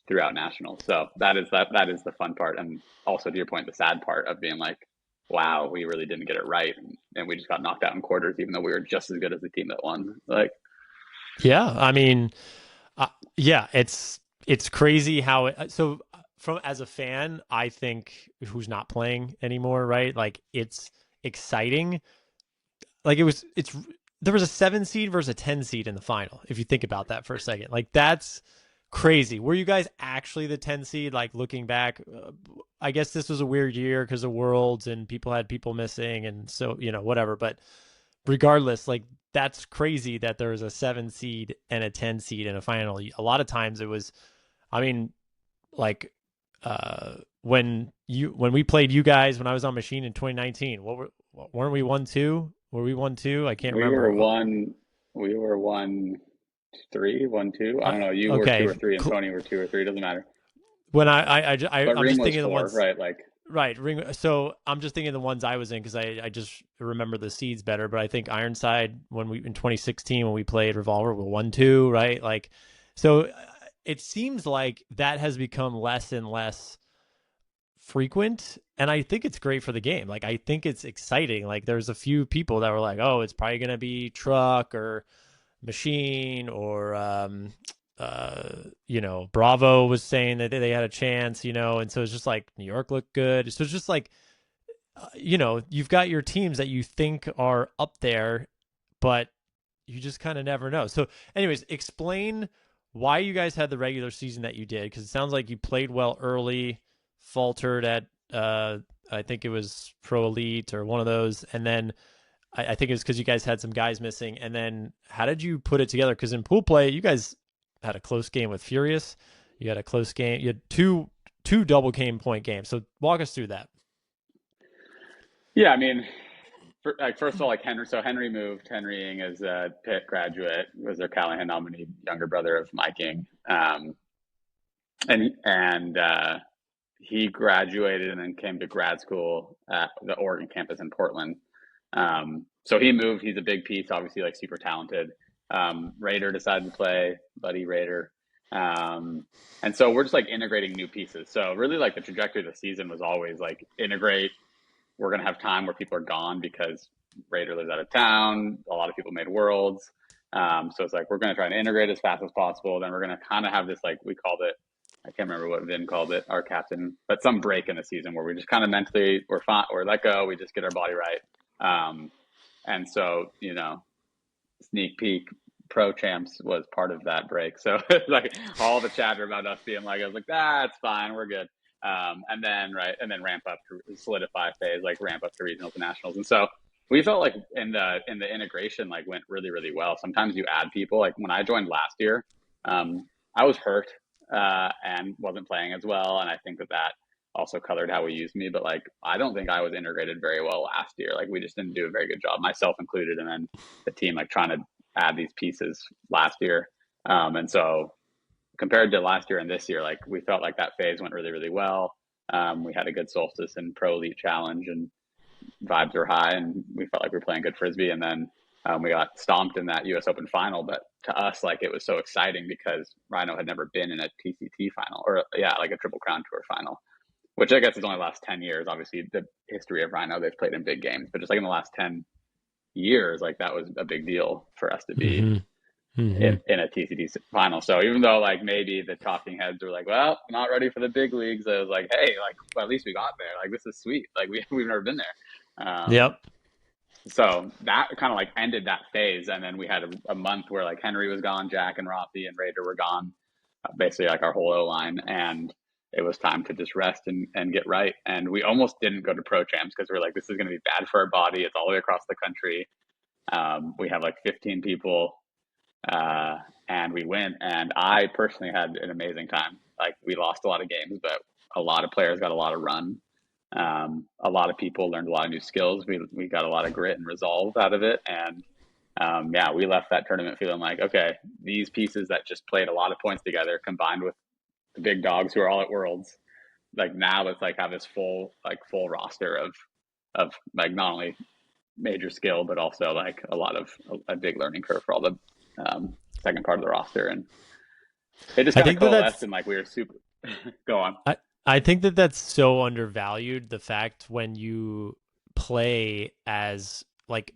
throughout nationals. So that is the fun part, and also to your point, the sad part of being like, wow, we really didn't get it right, and we just got knocked out in quarters, even though we were just as good as the team that won. Like, Yeah, I mean, yeah, it's crazy how so from as a fan, I think who's not playing anymore, right? Like it's exciting. Like it's there was a 7 seed versus a 10 seed in the final. If you think about that for a second, like that's crazy. Were you guys actually the 10 seed? Like looking back, I guess this was a weird year because of Worlds and people had people missing, and so whatever. But regardless, like that's crazy that there was a 7 seed and a 10 seed in a final. A lot of times it was, I mean, like when we played you guys when I was on Machine in 2019, weren't we 1-2? Were we 1-2? I can't we were remember. one, we were 1-3, 1-2. I don't know. You were two Okay, or three, and Tony were 2 or 3. Doesn't matter. when But I'm Ring just was thinking of the 4, ones. right? Like, Right, ring. So I'm just thinking of the ones I was in because I just remember the seeds better. But I think Ironside when we in 2016 when we played Revolver we 1-2, right? Like, so it seems like that has become less and less frequent, and I think it's great for the game. Like, I think it's exciting. Like, there's a few people that were like, "Oh, it's probably gonna be Truck or Machine or Bravo was saying that they had a chance, and so it's just like New York looked good. So it's just like you've got your teams that you think are up there, but you just kind of never know. So, anyways, explain why you guys had the regular season that you did, because it sounds like you played well early, faltered at I think it was Pro Elite or one of those, and then I think it was because you guys had some guys missing. And then how did you put it together? Because in pool play, you guys had a close game with Furious. You had a close game. You had two double game point games. So walk us through that. yeah, I mean, like first of all, like Henry. So Henry moved. Henry Ing is a Pitt graduate, was their Callahan nominee, younger brother of Mike Ing, and he graduated and then came to grad school at the Oregon campus in Portland. So he moved. He's a big piece, obviously, like super talented. Raider decided to play, Buddy Raider. And so we're just like integrating new pieces. So really, like the trajectory of the season was always like integrate. We're gonna have time where people are gone because Raider lives out of town. A lot of people made worlds. So it's like we're gonna try and integrate as fast as possible. Then we're gonna kind of have this, like we called it, I can't remember what Vin called it, our captain, but some break in the season where we just kind of mentally we're fine, we're let go, we just get our body right. And so, sneak peek pro champs was part of that break. So like all the chatter about us being like, I was like, that's fine, we're good. And then ramp up to solidify phase, like ramp up to regionals and nationals. And so we felt like in the integration like went really, really well. Sometimes you add people. Like when I joined last year, I was hurt and wasn't playing as well. And I think that also colored how we used me. But like, I don't think I was integrated very well last year. Like, we just didn't do a very good job, myself included. And then the team, like, trying to add these pieces last year. And so, compared to last year and this year, like, we felt like that phase went really, really well. We had a good solstice and pro elite challenge, and vibes were high, and we felt like we were playing good frisbee. And then we got stomped in that U.S. Open final, but to us, like, it was so exciting because Rhino had never been in a TCT final, or like a Triple Crown Tour final, which I guess is only the last 10 years. Obviously, the history of Rhino, they've played in big games, but just like in the last 10 years, like that was a big deal for us to be Mm-hmm. Mm-hmm. in a TCT final. So even though like maybe the talking heads were like, well, not ready for the big leagues, I was like, hey, like, well, at least we got there. Like, this is sweet. Like, we've never been there. Yep. So that kind of like ended that phase. And then we had a month where like Henry was gone, Jack and Raphy and Raider were gone, basically like our whole O line. And it was time to just rest and get right. And we almost didn't go to pro champs because we are like, this is going to be bad for our body. It's all the way across the country. We have like 15 people, and we went. And I personally had an amazing time. Like we lost a lot of games, but a lot of players got a lot of run. A lot of people learned a lot of new skills. We got a lot of grit and resolve out of it, and yeah, we left that tournament feeling like, okay, these pieces that just played a lot of points together, combined with the big dogs who are all at Worlds, like now let's like have this full roster of like not only major skill but also like a big learning curve for all the second part of the roster, and it just I kind of think that coalesced that's and like we were super. Go on. I I think that that's so undervalued. The fact when you play as like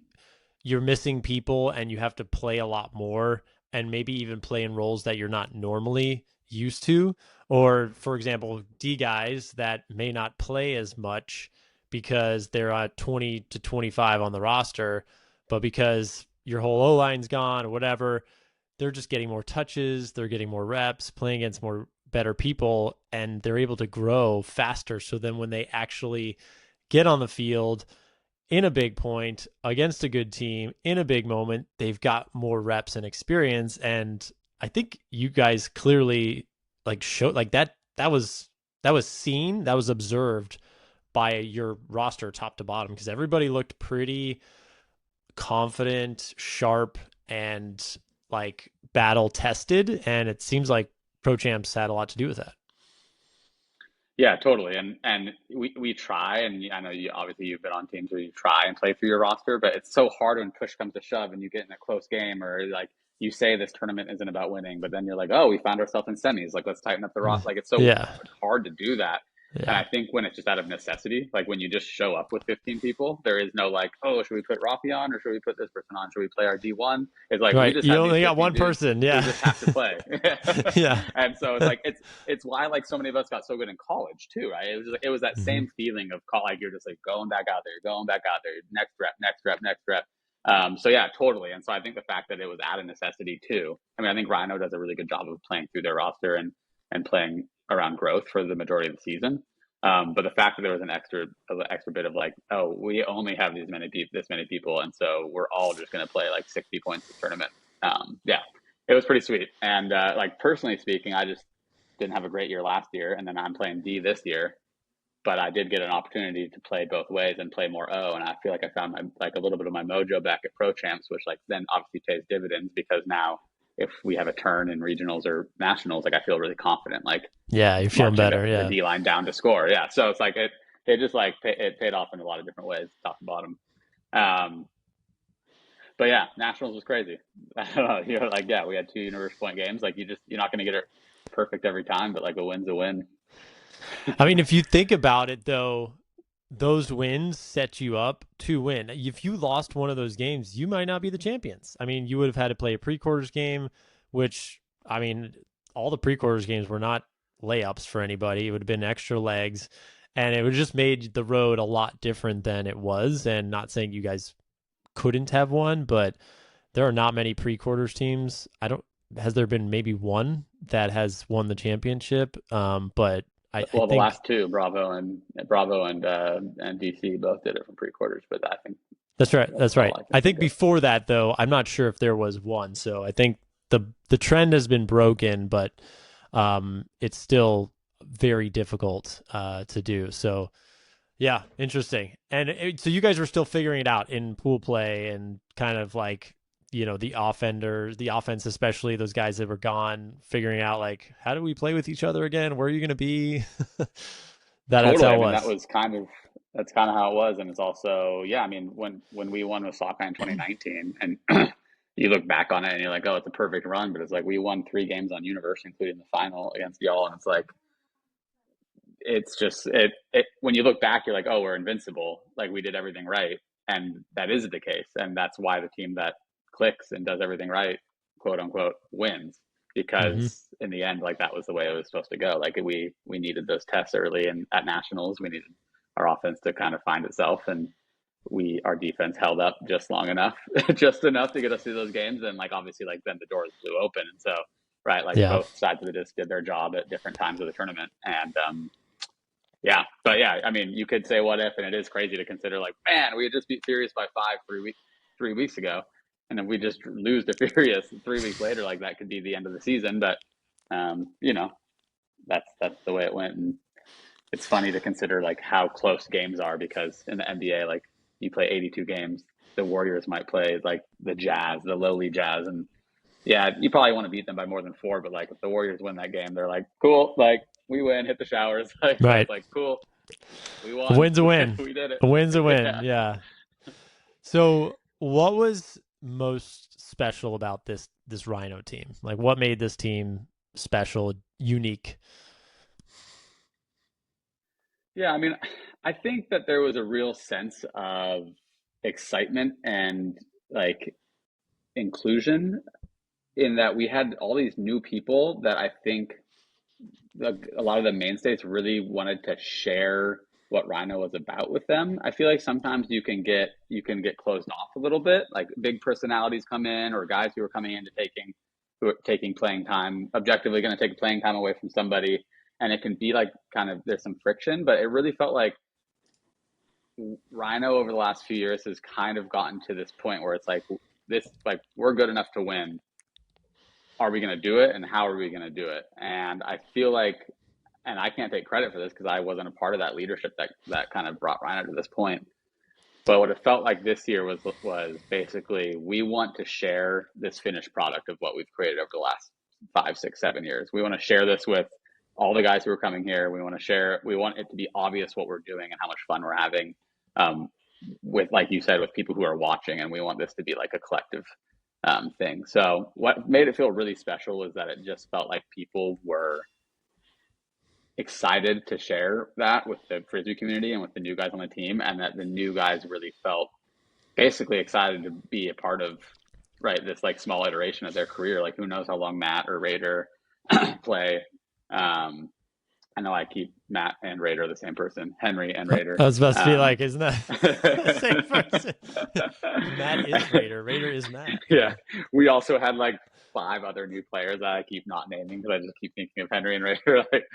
you're missing people and you have to play a lot more and maybe even play in roles that you're not normally used to. Or, for example, D guys that may not play as much because they're at 20 to 25 on the roster, but because your whole O line's gone or whatever, they're just getting more touches, they're getting more reps, playing against more better people, and they're able to grow faster. So then when they actually get on the field, in a big point against a good team in a big moment, they've got more reps and experience. And I think you guys clearly like showed like that was seen, that was observed by your roster top to bottom, because everybody looked pretty confident, sharp, and like battle tested. And it seems like Pro Champs had a lot to do with that. Yeah, totally. And we try, and I know you obviously you've been on teams where you try and play for your roster, but it's so hard when push comes to shove and you get in a close game, or like you say this tournament isn't about winning, but then you're like, oh, we found ourselves in semis. Like let's tighten up the roster. Like it's so Yeah. hard to do that. And Yeah. I think when it's just out of necessity, like when you just show up with 15 people, there is no like, oh, should we put Raphy on or should we put this person on? Should we play our D1? It's like we Right. just You have these only got 15 one dudes person. who Yeah. just have to play. Yeah. And so it's like it's why like so many of us got so good in college too, right? It was like it was that Hmm. same feeling of call, like you're just like going back out there, you're going back out there, next rep, next rep, next rep. So yeah, totally. And so I think the fact that it was out of necessity too. I mean, I think Rhino does a really good job of playing through their roster and playing around growth for the majority of the season. But the fact that there was an extra bit of like, oh, we only have this many people, and so we're all just going to play like 60 points this tournament. Yeah, it was pretty sweet. And like personally speaking, I just didn't have a great year last year, and then I'm playing D this year. But I did get an opportunity to play both ways and play more O, and I feel like I found my like a little bit of my mojo back at Pro Champs, which like then obviously pays dividends because now if we have a turn in regionals or nationals, like I feel really confident, like Yeah. You're feeling marching better. the Yeah. D line down to score. Yeah, so it's like it just like it paid off in a lot of different ways, top to bottom. Um, but yeah, nationals was crazy. I don't know. You're like, yeah, we had 2 universe point games. Like you're not going to get it perfect every time, but like a win's a win. I mean, if you think about it, though, those wins set you up to win. If you lost one of those games, you might not be the champions. I mean, you would have had to play a pre-quarters game, which, I mean, all the pre-quarters games were not layups for anybody. It would have been extra legs, and it would have just made the road a lot different than it was. And not saying you guys couldn't have won, but there are not many pre-quarters teams. I don't. Has there been maybe one that has won the championship? But I Well, the think last two, Bravo and DC both did it from pre-quarters, but I think that's right. that's That's all right. I can I think think of. before that, though, I'm not sure if there was one. So I think the trend has been broken, but it's still very difficult to do. So yeah, interesting. And so you guys were still figuring it out in pool play and kind of like, the offense, especially those guys that were gone, figuring out like, how do we play with each other again? Where are you going to be? That's Totally. how I it mean, was. that's kind of how it was, and it's also yeah. I mean, when we won with Sockeye in 2019, and you look back on it and you're like, oh, it's a perfect run, but it's like we won 3 games on Universe, including the final against y'all, and it's like it's just when you look back, you're like, oh, we're invincible, like we did everything right, and that is the case, and that's why the team that clicks and does everything right, quote unquote, wins Hmm. because in the end, like that was the way it was supposed to go. Like we needed those tests early, and at nationals, we needed our offense to kind of find itself, and our defense held up just long enough, just enough to get us through those games, and like obviously, like then the doors flew open, and so right, like Yeah. both sides of the disc did their job at different times of the tournament, and yeah, but yeah, I mean, you could say what if, and it is crazy to consider like, man, we had just beat Sirius by 5 3 weeks, 3 weeks ago. And if we just lose to Furious 3 weeks later, like that could be the end of the season. But you know, that's the way it went. And it's funny to consider like how close games are, because in the NBA, like you play 82 games, the Warriors might play like the Jazz, the lowly Jazz, and yeah, you probably want to beat them by more than 4. But like if the Warriors win that game, they're like, cool, like we win, hit the showers, like Right. that's like cool, we A won, win's a win. we did it. A win's a win. Yeah. Yeah. So, what was most special about this Rhino team? Like, what made this team special, unique? Yeah, I mean, I think that there was a real sense of excitement and like inclusion, in that we had all these new people that I think a lot of the mainstays really wanted to share what Rhino was about with them. I feel like sometimes you can get closed off a little bit, like big personalities come in, or guys who are coming into who are taking playing time, objectively going to take playing time away from somebody, and it can be like kind of there's some friction. But it really felt like Rhino over the last few years has kind of gotten to this point where it's like this, like we're good enough to win. Are we going to do it, and how are we going to do it? And I feel like, and I can't take credit for this because I wasn't a part of that leadership that kind of brought Rhino to this point. But what it felt like this year was basically, we want to share this finished product of what we've created over the last 5, 6, 7 years. We want to share this with all the guys who are coming here. We want it to be obvious what we're doing and how much fun we're having, with, like you said, with people who are watching. And we want this to be like a collective thing. So what made it feel really special was that it just felt like people were excited to share that with the Frisbee community and with the new guys on the team, and that the new guys really felt basically excited to be a part of, right, this like small iteration of their career. Like who knows how long Matt or Raider play. I know I keep Matt and Raider the same person, Henry and Raider. I was supposed to be like, isn't that the same person? Matt is Raider. Raider is Matt. Yeah. We also had like 5 other new players that I keep not naming because I just keep thinking of Henry and Raider. Like,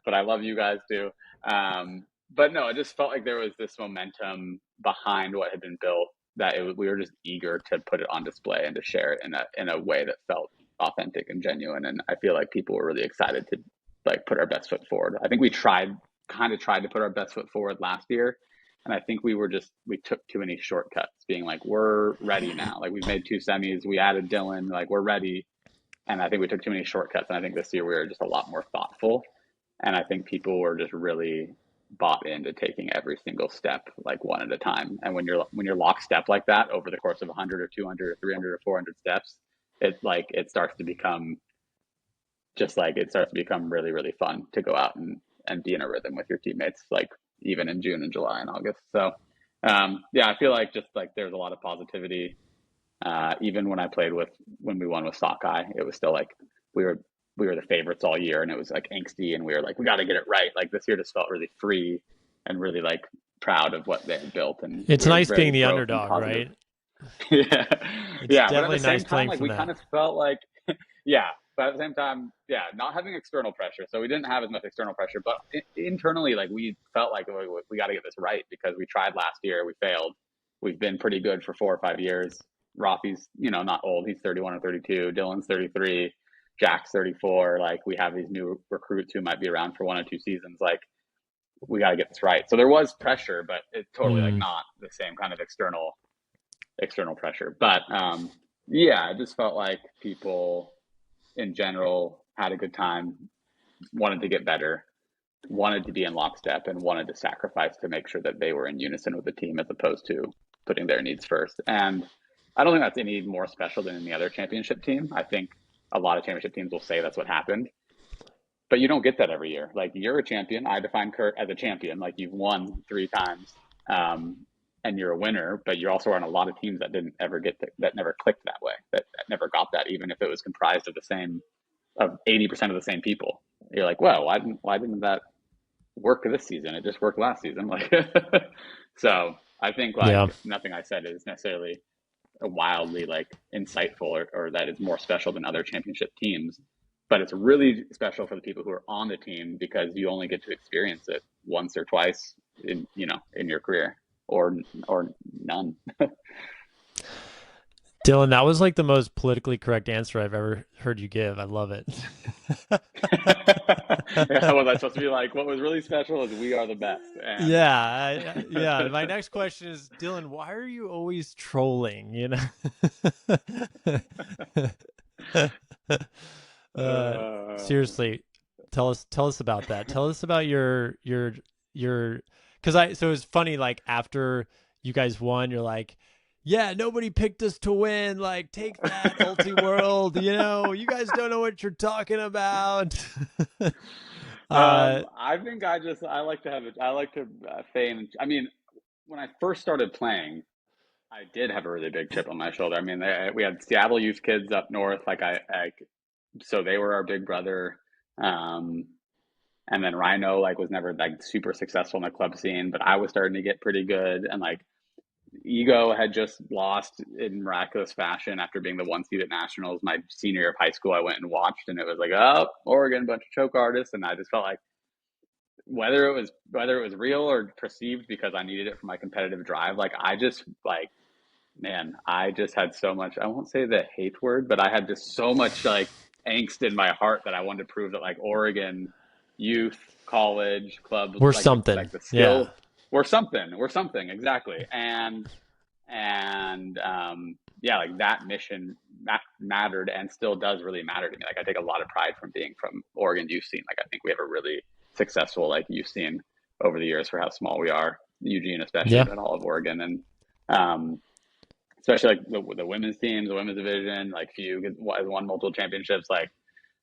but I love you guys too. But no, it just felt like there was this momentum behind what had been built, that we were just eager to put it on display and to share it in a way that felt authentic and genuine. And I feel like people were really excited to like put our best foot forward. I think we tried to put our best foot forward last year. And I think we took too many shortcuts, being like, we're ready now. Like we've made 2 semis, we added Dylan, like we're ready. And I think we took too many shortcuts. And I think this year we were just a lot more thoughtful. And I think people were just really bought into taking every single step like one at a time. And when you're lockstep like that over the course of 100 or 200 or 300 or 400 steps, it starts to become really, really fun to go out and be in a rhythm with your teammates, like even in June and July and August. So yeah, I feel like just like there's a lot of positivity. Even when we won with Sockeye, it was still like we were the favorites all year, and it was like angsty, and we were like, we got to get it right. Like this year just felt really free and really like proud of what they had built. And it's nice being the underdog, right? Yeah, it's yeah. Definitely but at the nice same playing time, like from we that. kind of felt like, yeah. But at the same time, yeah, not having external pressure. So we didn't have as much external pressure, but internally, like we felt like we got to get this right, because we tried last year, we failed. We've been pretty good for 4 or 5 years. Raphy's, not old. He's 31 or 32. Dylan's 33. Jack's 34. Like we have these new recruits who might be around for 1 or 2 seasons. Like we got to get this right. So there was pressure, but it's totally like not the same kind of external pressure. But yeah, it just felt like people in general had a good time, wanted to get better, wanted to be in lockstep, and wanted to sacrifice to make sure that they were in unison with the team as opposed to putting their needs first. And I don't think that's any more special than any other championship team. I think a lot of championship teams will say that's what happened, but you don't get that every year. Like you're a champion. I define Kurt as a champion. Like you've won 3 times, and you're a winner, but you're also on a lot of teams that didn't ever that never clicked that way, that never got that, even if it was comprised of 80% of the same people. You're like, well, why didn't that work this season? It just worked last season. Like, so I think nothing I said is necessarily wildly like insightful or that is more special than other championship teams, but it's really special for the people who are on the team, because you only get to experience it once or twice in your career, or none. Dylan, that was like the most politically correct answer I've ever heard you give. I love it. Yeah, was I supposed to be like, what was really special is we are the best, and Yeah, yeah. My next question is, Dylan, why are you always trolling? uh, uh, seriously, tell us about that. Tell us about your, because so it's funny. Like after you guys won, you're like, yeah, nobody picked us to win. Like, take that, Ulti World. You guys don't know what you're talking about. uh, I think I like to I like to feign. I mean, when I first started playing, I did have a really big chip on my shoulder. I mean, we had Seattle youth kids up north, so they were our big brother. Um, and then Rhino like was never like super successful in the club scene, but I was starting to get pretty good. And like Ego had just lost in miraculous fashion after being the one seed at nationals. My senior year of high school, I went and watched, and it was like, oh, Oregon, bunch of choke artists, and I just felt like whether it was real or perceived because I needed it for my competitive drive, like I just like man, I just had so much, I won't say the hate word, but I had just so much like angst in my heart that I wanted to prove that like Oregon youth, college, club, we're like something. the Yeah. skill, we're something exactly. And yeah, like that mission mattered and still does really matter to me. Like I take a lot of pride from being from Oregon youth scene. Like I think we have a really successful like youth scene over the years for how small we are, Eugene especially, Yeah. but all of Oregon. And especially like the women's teams, the women's division, like few has won multiple championships. Like,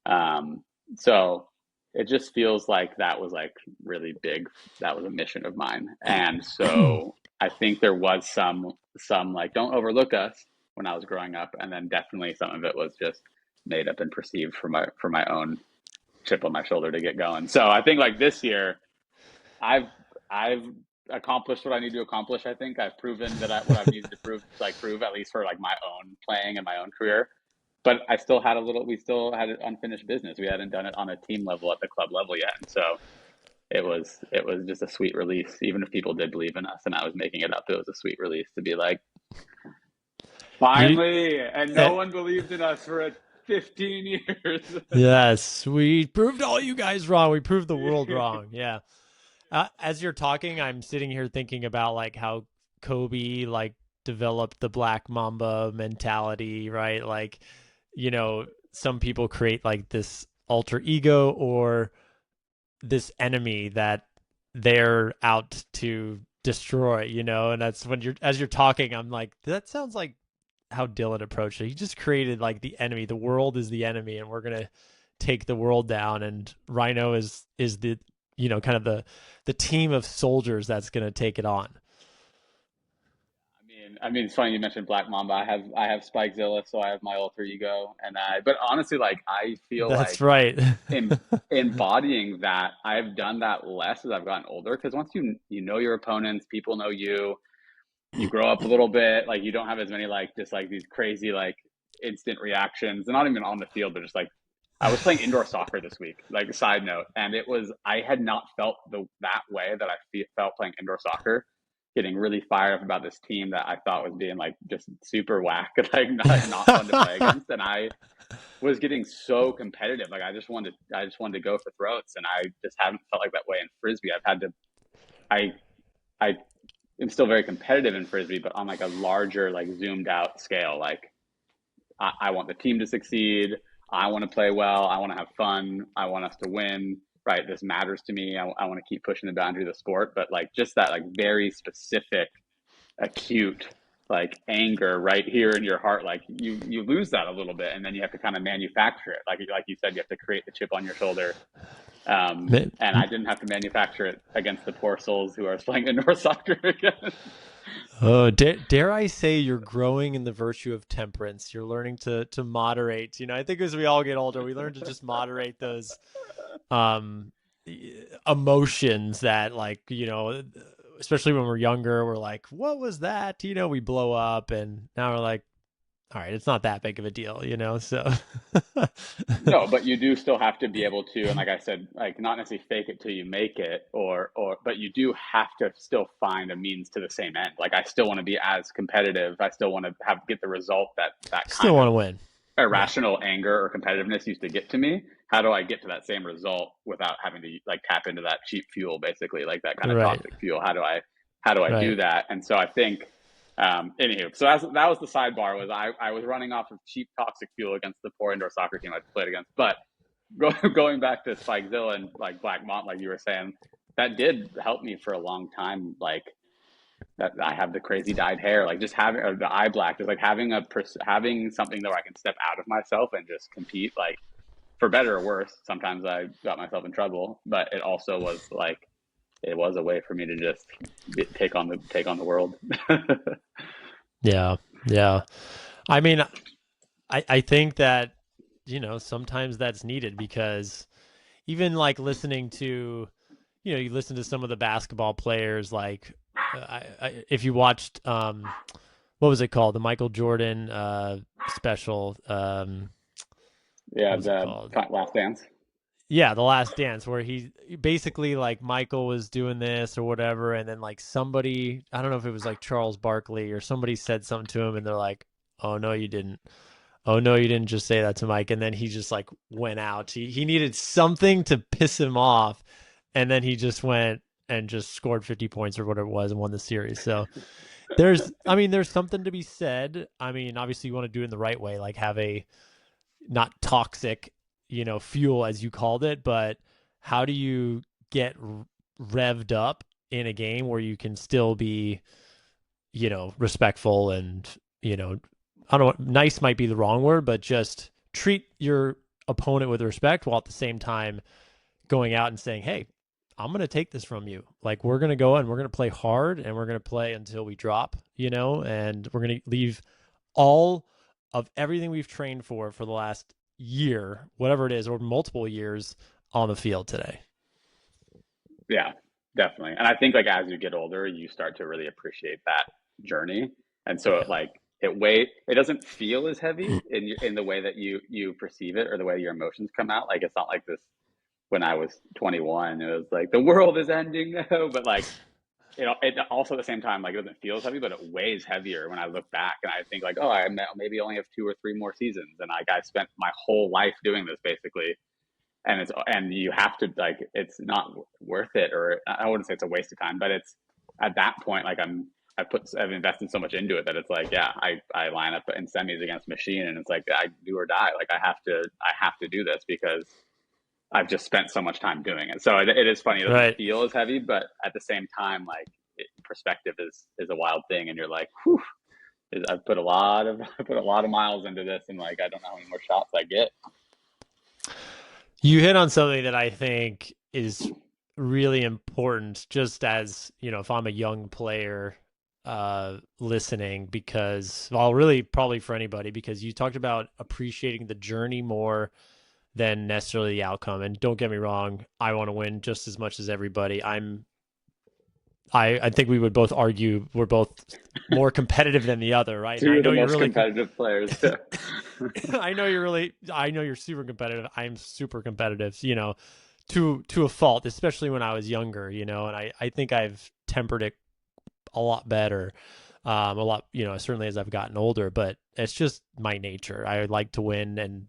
um, so it just feels like that was like really big. That was a mission of mine. And so I think there was some like, don't overlook us when I was growing up. And then definitely some of it was just made up and perceived for my own chip on my shoulder to get going. So I think like this year, I've I've accomplished what I need to accomplish. I think I've proven that what I've needed to prove at least for like my own playing and my own career. But we still had unfinished business. We hadn't done it on a team level at the club level yet, and so it was just a sweet release. Even if people did believe in us and I was making it up, it was a sweet release to be like, you finally, and uh, no one believed in us for 15 years. yes, we proved all you guys wrong. We proved the world wrong. Yeah. As you're talking, I'm sitting here thinking about like how Kobe like developed the Black Mamba mentality, right? Like, some people create like this alter ego or this enemy that they're out to destroy, and that's when as you're talking, I'm like, that sounds like how Dylan approached it. He just created like the enemy. The world is the enemy, and we're gonna take the world down. And Rhino is the kind of the team of soldiers that's gonna take it on. I mean, it's funny you mentioned Black Mamba. I have Spikezilla, so I have my alter ego, but honestly, like I feel That's like right. em embodying that, I've done that less as I've gotten older. Because once you know your opponents, people know you. You grow up a little bit, like you don't have as many like just like these crazy like instant reactions, and not even on the field, but just like I was playing indoor soccer this week. Like side note, and I had not felt that way that felt playing indoor soccer, getting really fired up about this team that I thought was being like just super whack, like not fun to play against, and I was getting so competitive. Like I just wanted to go for throats, and I just haven't felt like that way in frisbee. I I am still very competitive in frisbee, but on like a larger, like zoomed out scale. Like I want the team to succeed. I want to play well. I want to have fun. I want us to win. Right, this matters to me. I want to keep pushing the boundary of the sport, but like just that, like very specific, acute, like anger right here in your heart. Like you lose that a little bit, and then you have to kind of manufacture it. Like you said, you have to create the chip on your shoulder. And I didn't have to manufacture it against the poor souls who are playing indoor soccer again. Oh, dare I say you're growing in the virtue of temperance. You're learning to moderate. I think as we all get older, we learn to just moderate those um emotions that like, especially when we're younger, we're like, what was that? We blow up, and now we're like, all right, it's not that big of a deal, you know? So, No, but you do still have to be able to, and like I said, like not necessarily fake it till you make it, but you do have to still find a means to the same end. Like I still want to be as competitive. I still want to get the result that still kind want to of win. Yeah. irrational anger or competitiveness used to get to me. How do I get to that same result without having to like tap into that cheap fuel, basically, like that kind of Right. toxic fuel? How do I do Right. that? And so I think, anywho, so that was the sidebar. Was I was running off of cheap toxic fuel against the poor indoor soccer team I played against, but going back to Spikezilla and like Black Mont, like you were saying, that did help me for a long time. Like that I have the crazy dyed hair, like just having or the eye black, just like having something that I can step out of myself and just compete, like for better or worse. Sometimes I got myself in trouble, but it also was like it was a way for me to just take on the world. Yeah. Yeah. I mean, I think that, sometimes that's needed because even like listening to, you listen to some of the basketball players, like if you watched, what was it called? The Michael Jordan special. What Yeah, was it the called? last dance. Yeah, The Last Dance, where he basically like Michael was doing this or whatever, and then like somebody, I don't know if it was like Charles Barkley or somebody said something to him, and they're like, "Oh no, you didn't. Oh no, you didn't just say that to Mike." And then he just like went out. He needed something to piss him off, and then he just went and just scored 50 points or whatever it was and won the series. So there's something to be said. I mean, obviously you want to do it in the right way, like have a not toxic, fuel as you called it, but how do you get revved up in a game where you can still be, respectful and, I don't know, nice might be the wrong word, but just treat your opponent with respect while at the same time going out and saying, "Hey, I'm going to take this from you. Like we're going to go and we're going to play hard and we're going to play until we drop, and we're going to leave all of everything we've trained for the last year, whatever it is, or multiple years on the field today." Yeah, definitely. And I think like as you get older, you start to really appreciate that journey. And so Yeah. it doesn't feel as heavy in the way that you perceive it or the way your emotions come out. Like it's not like this when I was 21, it was like the world is ending now, but like it also at the same time like it doesn't feel as heavy, but it weighs heavier when I look back and I think like, oh, I maybe only have 2 or 3 more seasons, and like I spent my whole life doing this basically, and you have to like it's not worth it, or I wouldn't say it's a waste of time, but it's at that point like I've invested so much into it that it's like yeah I line up in semis against machine and it's like I do or die, like I have to do this because I've just spent so much time doing it. So it is funny, it doesn't Right. feel as heavy, but at the same time like perspective is a wild thing, and you're like whew, I've put a lot of I put a lot of miles into this, and like I don't know how many more shots I get. You hit on something that I think is really important, just as, if I'm a young player listening, because, well, really probably for anybody, because you talked about appreciating the journey more than necessarily the outcome. And don't get me wrong, I want to win just as much as everybody. I think we would both argue we're both more competitive than the other, right? And Two I of the know you're most really competitive players. I know you're super competitive. I'm super competitive, to a fault, especially when I was younger, and I think I've tempered it a lot better. A lot, certainly as I've gotten older, but it's just my nature. I like to win, and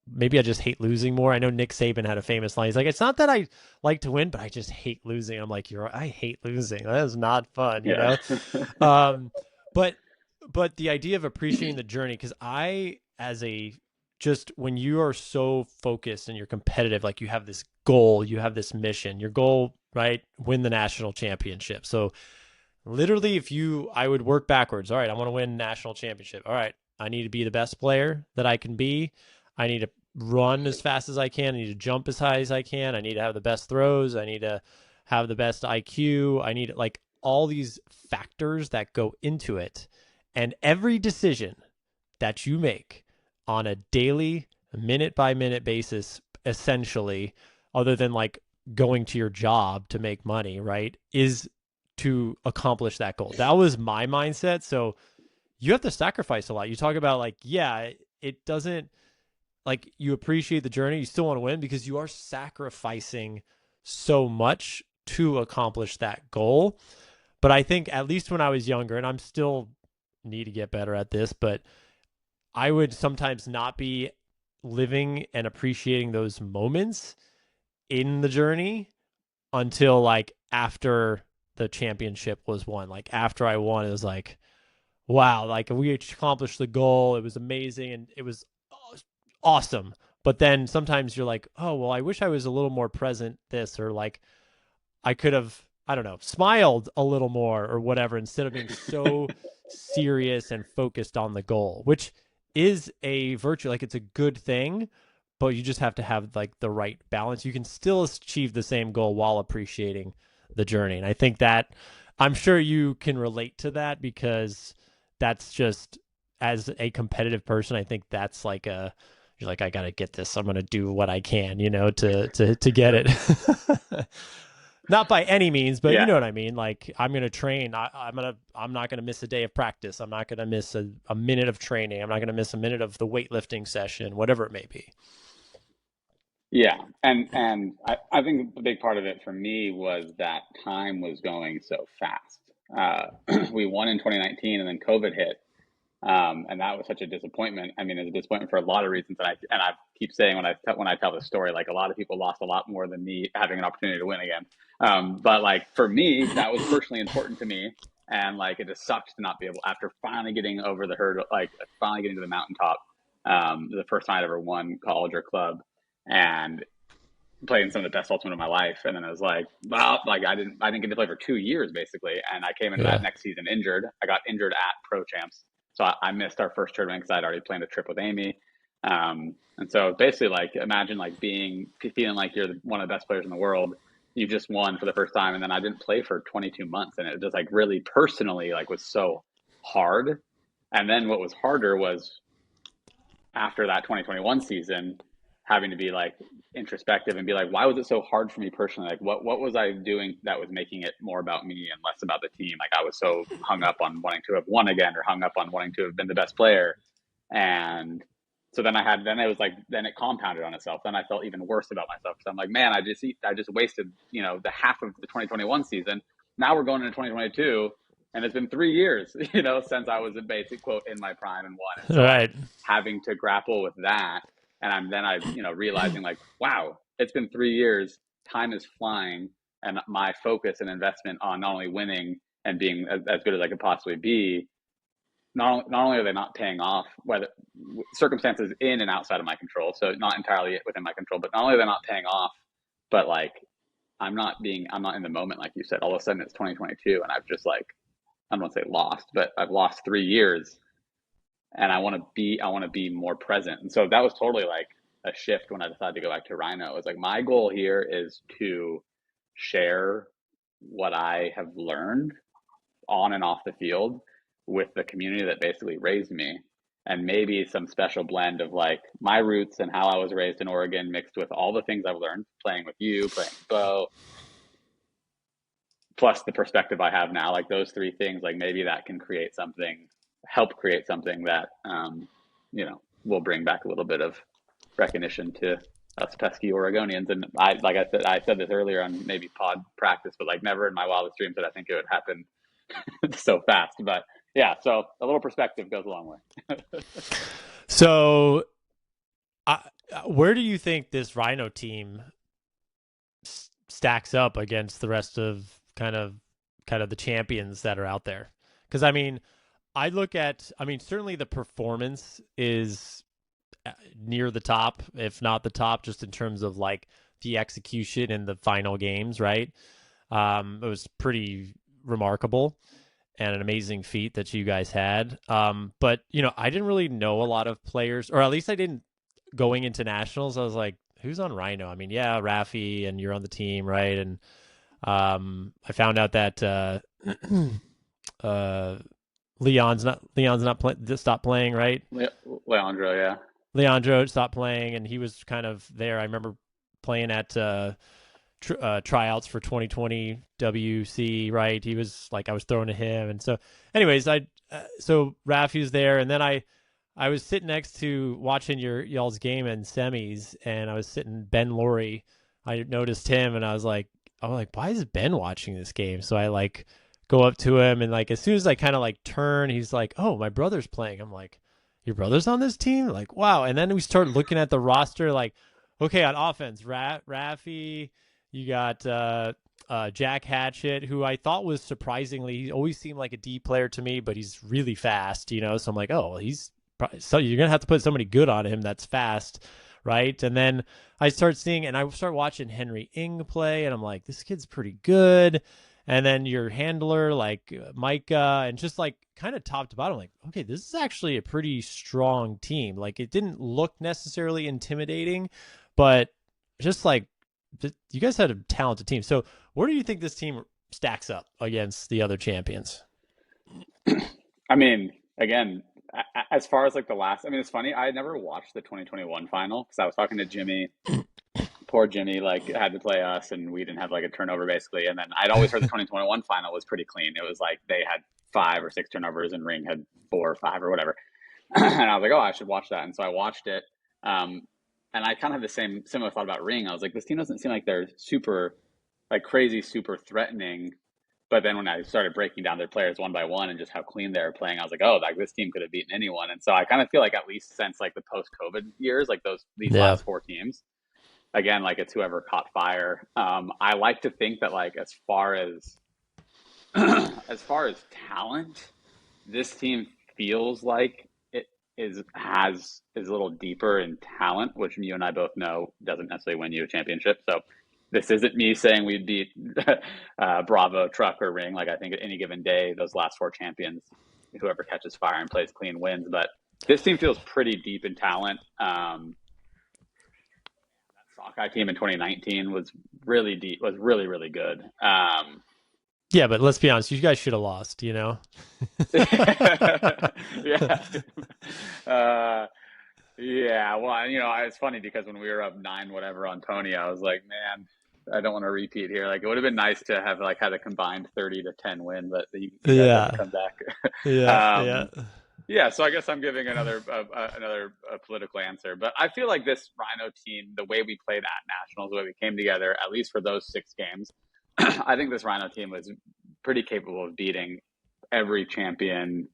maybe I just hate losing more. I know Nick Saban had a famous line. He's like, "It's not that I like to win, but I just hate losing." I'm like, I hate losing. That is not fun, Yeah. Um, but the idea of appreciating the journey, because just when you are so focused and you're competitive, like you have this goal, you have this mission, your goal, right? Win the national championship. So literally, I would work backwards. All right, I want to win national championship. All right, I need to be the best player that I can be. I need to run as fast as I can. I need to jump as high as I can. I need to have the best throws. I need to have the best IQ. I need like all these factors that go into it. And every decision that you make on a daily, minute by minute basis, essentially, other than like going to your job to make money, right, is to accomplish that goal. That was my mindset. So you have to sacrifice a lot. You talk about like, yeah, it doesn't like you appreciate the journey. You still want to win because you are sacrificing so much to accomplish that goal. But I think at least when I was younger, and I'm still need to get better at this, but I would sometimes not be living and appreciating those moments in the journey until like after the championship was won. Like after I won, it was like, wow, like we accomplished the goal. It was amazing and it was awesome. But then sometimes you're like, oh, well, I wish I was a little more present this, or like I could have, I don't know, smiled a little more or whatever, instead of being so serious and focused on the goal, which is a virtue. Like it's a good thing, but you just have to have like the right balance. You can still achieve the same goal while appreciating the journey. And I think that I'm sure you can relate to that, because that's just, as a competitive person, I think that's like a, you're like, I got to get this. I'm going to do what I can, to get it. Not by any means, but you Yeah. know what I mean? Like I'm going to train. I'm not going to miss a day of practice. I'm not going to miss a minute of training. I'm not going to miss a minute of the weightlifting session, whatever it may be. Yeah. And I think the big part of it for me was that time was going so fast. We won in 2019 and then COVID hit. And that was such a disappointment. I mean, it's a disappointment for a lot of reasons. And I keep saying when I tell the story, like a lot of people lost a lot more than me having an opportunity to win again. But like for me, that was personally important to me, and like it just sucked to not be able, after finally getting over the hurdle, like finally getting to the mountaintop. The first time I ever won college or club, and playing some of the best ultimate of my life. And then I was like, well, like I didn't get to play for 2 years basically. And I came into that Yeah. next season injured. I got injured at Pro Champs. So I missed our first tournament because I'd already planned a trip with Amy. And so basically, like, imagine like feeling like you're one of the best players in the world. You just won for the first time. And then I didn't play for 22 months. And it just like really personally, like, was so hard. And then what was harder was after that 2021 season, having to be like introspective and be like, why was it so hard for me personally? Like, what was I doing that was making it more about me and less about the team? Like, I was so hung up on wanting to have won again, or hung up on wanting to have been the best player. And so then it was like, then it compounded on itself. Then I felt even worse about myself. So I'm like, man, I just wasted, the half of the 2021 season. Now we're going into 2022, and it's been 3 years, since I was a basic quote in my prime and won. And All so like right. having to grapple with that, and realizing like, wow, it's been 3 years, time is flying, and my focus and investment on not only winning and being as good as I could possibly be, not only are they not paying off, whether circumstances in and outside of my control, so not entirely within my control, but not only are they not paying off, but like I'm not in the moment, like you said. All of a sudden it's 2022, and I've just like, I don't want to say lost, but I've lost 3 years, and I want to be more present. And so that was totally like a shift when I decided to go back to Rhino. It was like, my goal here is to share what I have learned on and off the field with the community that basically raised me, and maybe some special blend of like my roots and how I was raised in Oregon mixed with all the things I've learned playing with you, playing with Bo, plus the perspective I have now. Like those three things, like maybe that can help create something that will bring back a little bit of recognition to us pesky Oregonians. And I said this earlier on maybe pod practice, but like never in my wildest dreams did I think it would happen so fast. But yeah, so a little perspective goes a long way. So, where do you think this Rhino team stacks up against the rest of kind of the champions that are out there? Because I mean, certainly the performance is near the top, if not the top, just in terms of like the execution in the final games, right? It was pretty remarkable and an amazing feat that you guys had. But I didn't really know a lot of players, or at least I didn't going into nationals. I was like, who's on Rhino? I mean, yeah, Raphy, and you're on the team, right? And I found out that Leon's not stopped playing, right? Leandro, yeah. Leandro stopped playing, and he was kind of there. I remember playing at tryouts for 2020 WC, right? He was like, I was throwing to him. And so anyways, so Raphy's there. And then I was sitting next to watching y'all's game in semis, and I was sitting Ben Laurie. I noticed him, and I was like, why is Ben watching this game? So I like go up to him, and like as soon as I kind of like turn, he's like, oh, my brother's playing. I'm like, your brother's on this team? Like, wow. And then we start looking at the roster, like, okay, on offense, Raphy, you got Jack Hatchett, who I thought was surprisingly, he always seemed like a D player to me, but he's really fast, So I'm like, oh, well, so you're gonna have to put somebody good on him that's fast, right? And then I start watching Henry Ing play, and I'm like, this kid's pretty good. And then your handler, like Micah, and just like kind of top to bottom, like, okay, this is actually a pretty strong team. Like, it didn't look necessarily intimidating, but just like you guys had a talented team. So where do you think this team stacks up against the other champions? I mean, again, as far as like it's funny. I never watched the 2021 final because I was talking to Jimmy. Poor Jimmy, like, had to play us, and we didn't have like a turnover basically. And then I'd always heard the 2021 final was pretty clean. It was like they had 5 or 6 turnovers, and Ring had 4 or 5 or whatever. And I was like, oh, I should watch that. And so I watched it. And I kind of had the similar thought about Ring. I was like, this team doesn't seem like they're super, like crazy, super threatening. But then when I started breaking down their players one by one and just how clean they were playing, I was like, oh, like this team could have beaten anyone. And so I kind of feel like, at least since like the post-COVID years, like these last 4 teams, again, like it's whoever caught fire. I like to think that, like, as far as talent, this team feels like it is a little deeper in talent, which you and I both know doesn't necessarily win you a championship. So this isn't me saying we'd beat Bravo, Truck, or Ring. Like, I think at any given day, those last 4 champions, whoever catches fire and plays clean wins. But this team feels pretty deep in talent. Sockeye team in 2019 was really deep, was really, really good. Yeah, but let's be honest, you guys should have lost, Yeah. Yeah. Well, it's funny because when we were up 9 whatever on Tony, I was like, man, I don't want to repeat here. Like, it would have been nice to have like had a combined 30-10 win, but you guys had to come back. Yeah. Yeah, so I guess I'm giving another political answer, but I feel like this Rhino team, the way we played at Nationals, the way we came together, at least for those 6 games, I think this Rhino team was pretty capable of beating every champion.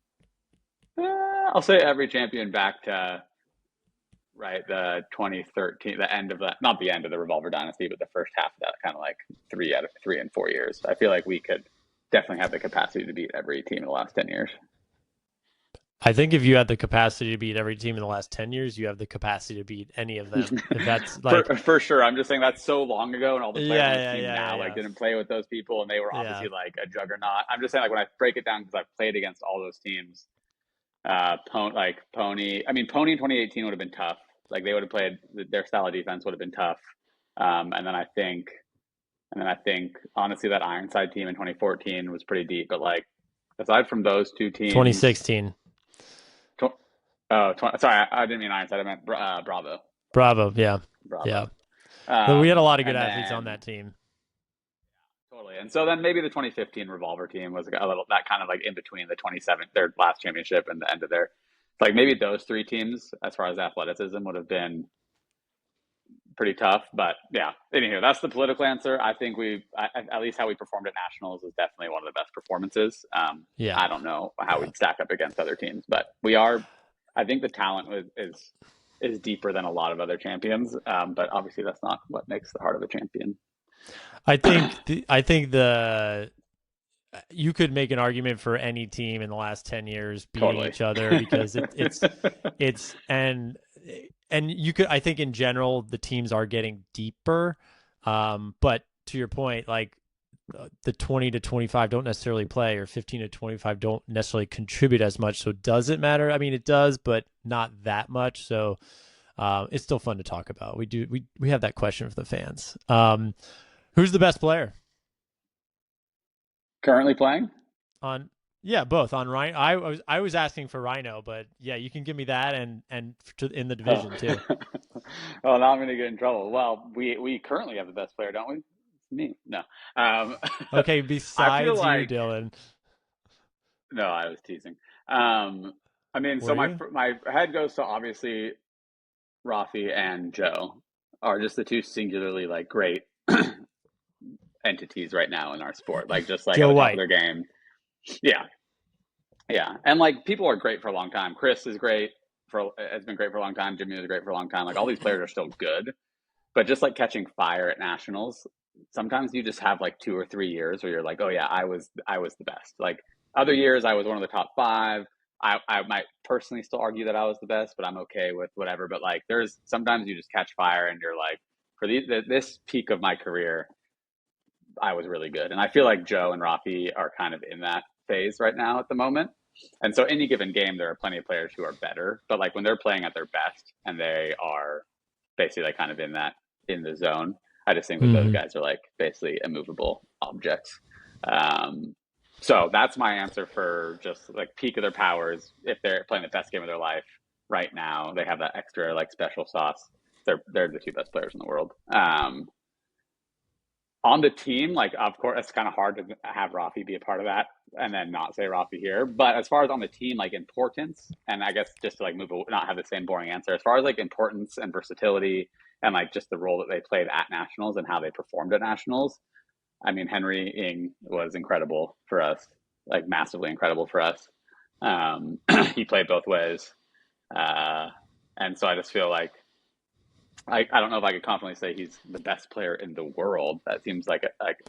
I'll say every champion back to the 2013, the end of not the end of the Revolver Dynasty, but the first half of that, kind of like 3 out of 3 and 4 years. I feel like we could definitely have the capacity to beat every team in the last 10 years. I think if you had the capacity to beat every team in the last 10 years, you have the capacity to beat any of them. If that's like for sure. I'm just saying that's so long ago, and all the players on the team now didn't play with those people, and they were obviously like a juggernaut. I'm just saying, like, when I break it down, because I've played against all those teams, Pony in 2018 would have been tough. Like, they would have played, their style of defense would have been tough. And then I think honestly that Ironside team in 2014 was pretty deep. But like, aside from those 2 teams, 2016. Sorry, I didn't mean Ironside. I meant Bravo. Yeah. Bravo. Yeah. But we had a lot of good athletes on that team. Totally. And so then maybe the 2015 Revolver team was a little, that kind of like in between the 27th, their last championship and the end of their, like, maybe those 3 teams, as far as athleticism, would have been pretty tough. But yeah, anywho, that's the political answer. I think at least how we performed at Nationals is definitely one of the best performances. I don't know how we'd stack up against other teams, but I think the talent is deeper than a lot of other champions. But obviously that's not what makes the heart of a champion. I think you could make an argument for any team in the last 10 years beating each other, because it's and you could, I think in general, the teams are getting deeper. But to your point, like, the 20 to 25 don't necessarily play, or 15 to 25 don't necessarily contribute as much. So does it matter? I mean, it does, but not that much. So it's still fun to talk about. We have that question for the fans. Who's the best player currently playing on? Yeah, both on Rhino. I was asking for Rhino, but yeah, you can give me that and in the division too. Well, now I'm going to get in trouble. Well, we currently have the best player, don't we? Me? No. Um, Okay, I feel besides you, like Dylan. no, I was teasing. I mean, so Were my you? my head goes to obviously Rafi and Joe are just the two singularly like great entities right now in our sport. Like just like at Joe the top of White. their game. Yeah, yeah, and like people are great for a long time. Chris is great for has been great for a long time. Jimmy was great for a long time. Like all these players are still good, but just like catching fire at nationals, sometimes you just have like 2 or 3 years where you're like, oh yeah, I was the best. Like other years, I was one of the top five. I might personally still argue that I was the best, but I'm okay with whatever. But like, there's sometimes you just catch fire and you're like, for this peak of my career, I was really good. And I feel like Joe and Rafi are kind of in that phase right now at the moment. And so any given game, there are plenty of players who are better. But like when they're playing at their best and they are basically like kind of in the zone, I just think that those Hmm. guys are like basically immovable objects. Um, so that's my answer for just like peak of their powers. If they're playing the best game of their life right now, they have that extra like special sauce. They're the two best players in the world. On the team, like of course, it's kind of hard to have Rafi be a part of that and then not say Rafi here. But as far as on the team, like importance, and I guess just to like move, not have the same boring answer. As far as like importance and versatility, and like just the role that they played at nationals and how they performed at nationals. I mean, Henry Ing was incredible for us, like massively incredible for us. He played both ways, uh, and so I just feel like I don't know if I could confidently say he's the best player in the world. That seems like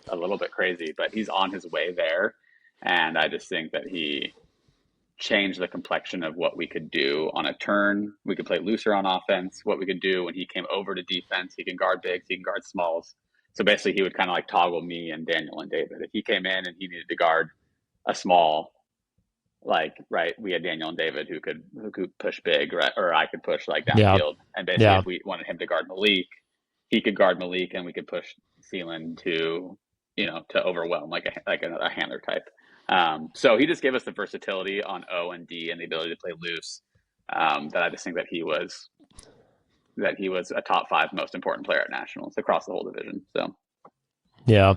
a little bit crazy, but he's on his way there. And I just think that he changed the complexion of what we could do on a turn. We could play looser on offense. What we could do when he came over to defense, he can guard bigs, he can guard smalls. So basically, he would kind of like toggle me and Daniel and David. If he came in and he needed to guard a small, like right, we had Daniel and David who could push big, right, or I could push like Yeah. downfield. And basically, Yeah. if we wanted him to guard Malik, he could guard Malik, and we could push Thielen to to overwhelm like a handler type. So he just gave us the versatility on O and D and the ability to play loose. That I just think that he was a top five most important player at nationals across the whole division. So Yeah.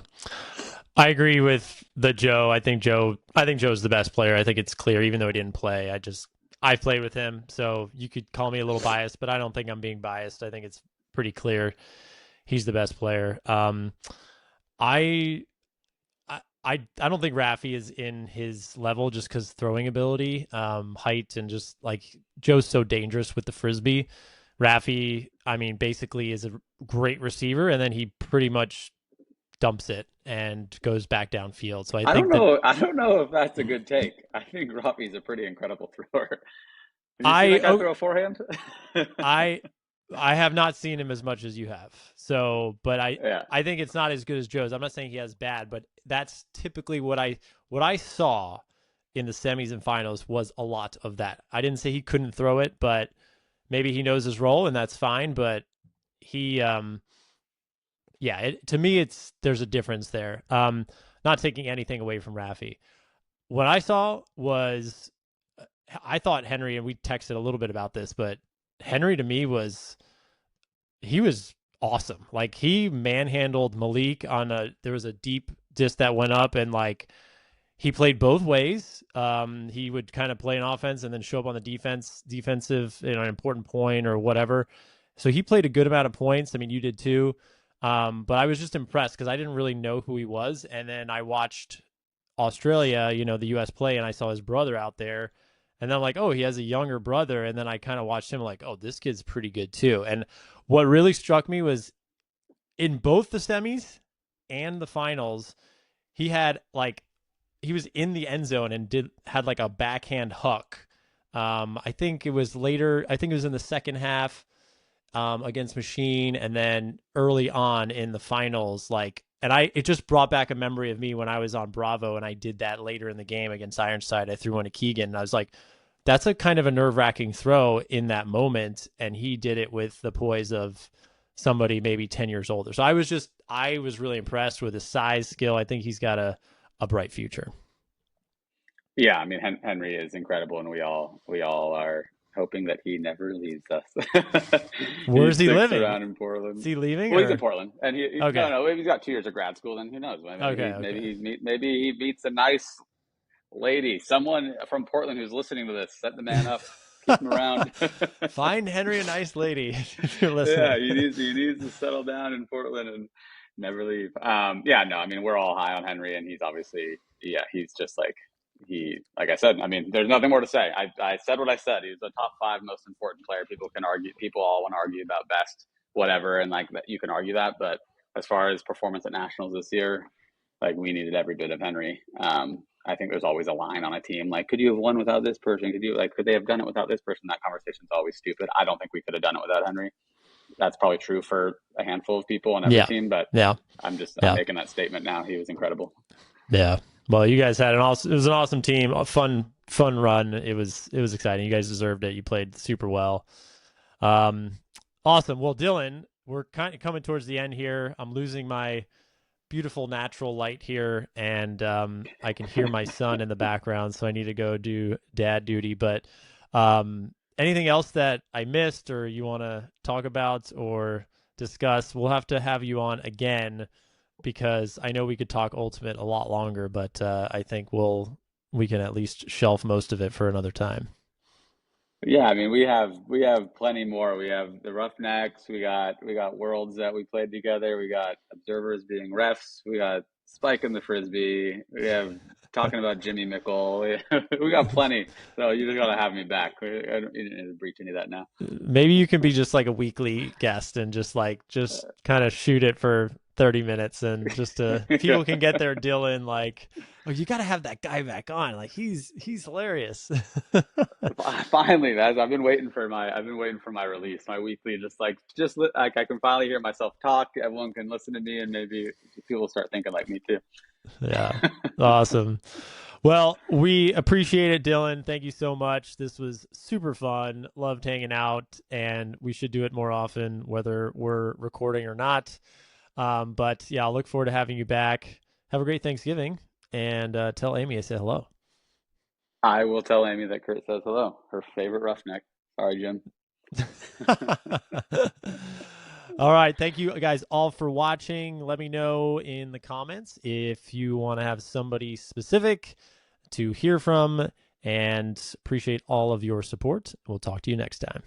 I agree with the Joe. I think Joe's the best player. I think it's clear, even though he didn't play. I played with him, so you could call me a little biased, but I don't think I'm being biased. I think it's pretty clear he's the best player. I I don't think Raphy is in his level just because throwing ability, height, and just like Joe's so dangerous with the frisbee. Raphy, I mean, basically is a great receiver, and then he pretty much dumps it and goes back downfield. So I I don't think that know. I don't know if that's a good take. I think Robbie's a pretty incredible thrower. Have you seen I that guy oh, throw a forehand? I I have not seen him as much as you have. So, but Yeah. I think it's not as good as Joe's. I'm not saying he has bad, but that's typically what I saw in the semis and finals was a lot of that. I didn't say he couldn't throw it, but maybe he knows his role and that's fine, but he yeah, to me there's a difference there. Not taking anything away from Rafi. What I saw was I thought Henry, and we texted a little bit about this, but Henry to me he was awesome. Like he manhandled Malik on there was a deep disc that went up, and like he played both ways. He would kind of play an offense and then show up on the defensive, an important point or whatever. So he played a good amount of points. I mean, you did too. But I was just impressed because I didn't really know who he was, and then I watched Australia, the U.S. play, and I saw his brother out there. And then I'm like, oh, he has a younger brother. And then I kind of watched him like, oh, this kid's pretty good too. And what really struck me was in both the semis and the finals, he had like he was in the end zone and had like a backhand hook. I think it was later. I think it was in the second half against Machine, and then early on in the finals, like, and it just brought back a memory of me when I was on Bravo and I did that later in the game against Ironside. I threw one to Keegan, and I was like, that's a kind of a nerve-wracking throw in that moment, and he did it with the poise of somebody maybe 10 years older. So I was really impressed with his size, skill. I think he's got a bright future. Yeah, I mean Henry is incredible, and we all are. hoping that he never leaves us. He Where's he sticks living? around in Is Portland. he leaving Well, he's in or? Portland, and no, Okay. no. If he's got 2 years of grad school, then who knows? Okay. Okay. Maybe he meets a nice lady, someone from Portland who's listening to this. Set the man up, keep him around. Find Henry a nice lady if you're Yeah, listening. he needs to settle down in Portland and never leave. Yeah, no, I mean we're all high on Henry, and he's obviously, yeah, he's just like like I said. I mean, there's nothing more to say. I said what I said. He's the top 5 most important player. People can argue. People all want to argue about best, whatever, and like that you can argue that. But as far as performance at nationals this year, like we needed every bit of Henry. I think there's always a line on a team like, could you have won without this person? Could they have done it without this person? That conversation's always stupid. I don't think we could have done it without Henry. That's probably true for a handful of people on every Yeah. team, but Yeah. I'm Yeah. making that statement now. He was incredible. Yeah. Well, you guys had it was an awesome team, a fun run. It was exciting. You guys deserved it. You played super well. Awesome. Well, Dylan, we're kind of coming towards the end here. I'm losing my beautiful natural light here, and I can hear my son in the background, so I need to go do dad duty. But anything else that I missed or you want to talk about or discuss, we'll have to have you on again because I know we could talk Ultimate a lot longer, but I think we can at least shelf most of it for another time. Yeah, I mean we have plenty more. We have the Roughnecks. We got Worlds that we played together. We got Observers being refs. We got Spike and the Frisbee. We have talking about Jimmy Mickle. We got plenty. So you just gotta have me back. I don't you didn't breach any of that now. Maybe you can be just like a weekly guest and just kind of shoot it for 30 minutes and just people can get their Dylan like, oh, you got to have that guy back on. Like he's hilarious. Finally, guys, I've been waiting for my release, my weekly, like I can finally hear myself talk. Everyone can listen to me, and maybe people start thinking like me too. Yeah. Awesome. Well, we appreciate it, Dylan. Thank you so much. This was super fun. Loved hanging out, and we should do it more often, whether we're recording or not. But yeah, I'll look forward to having you back. Have a great Thanksgiving, and tell Amy I said hello. I will tell Amy that Kurt says hello. Her favorite roughneck. Sorry, Jim. All right. Thank you guys all for watching. Let me know in the comments if you want to have somebody specific to hear from, and appreciate all of your support. We'll talk to you next time.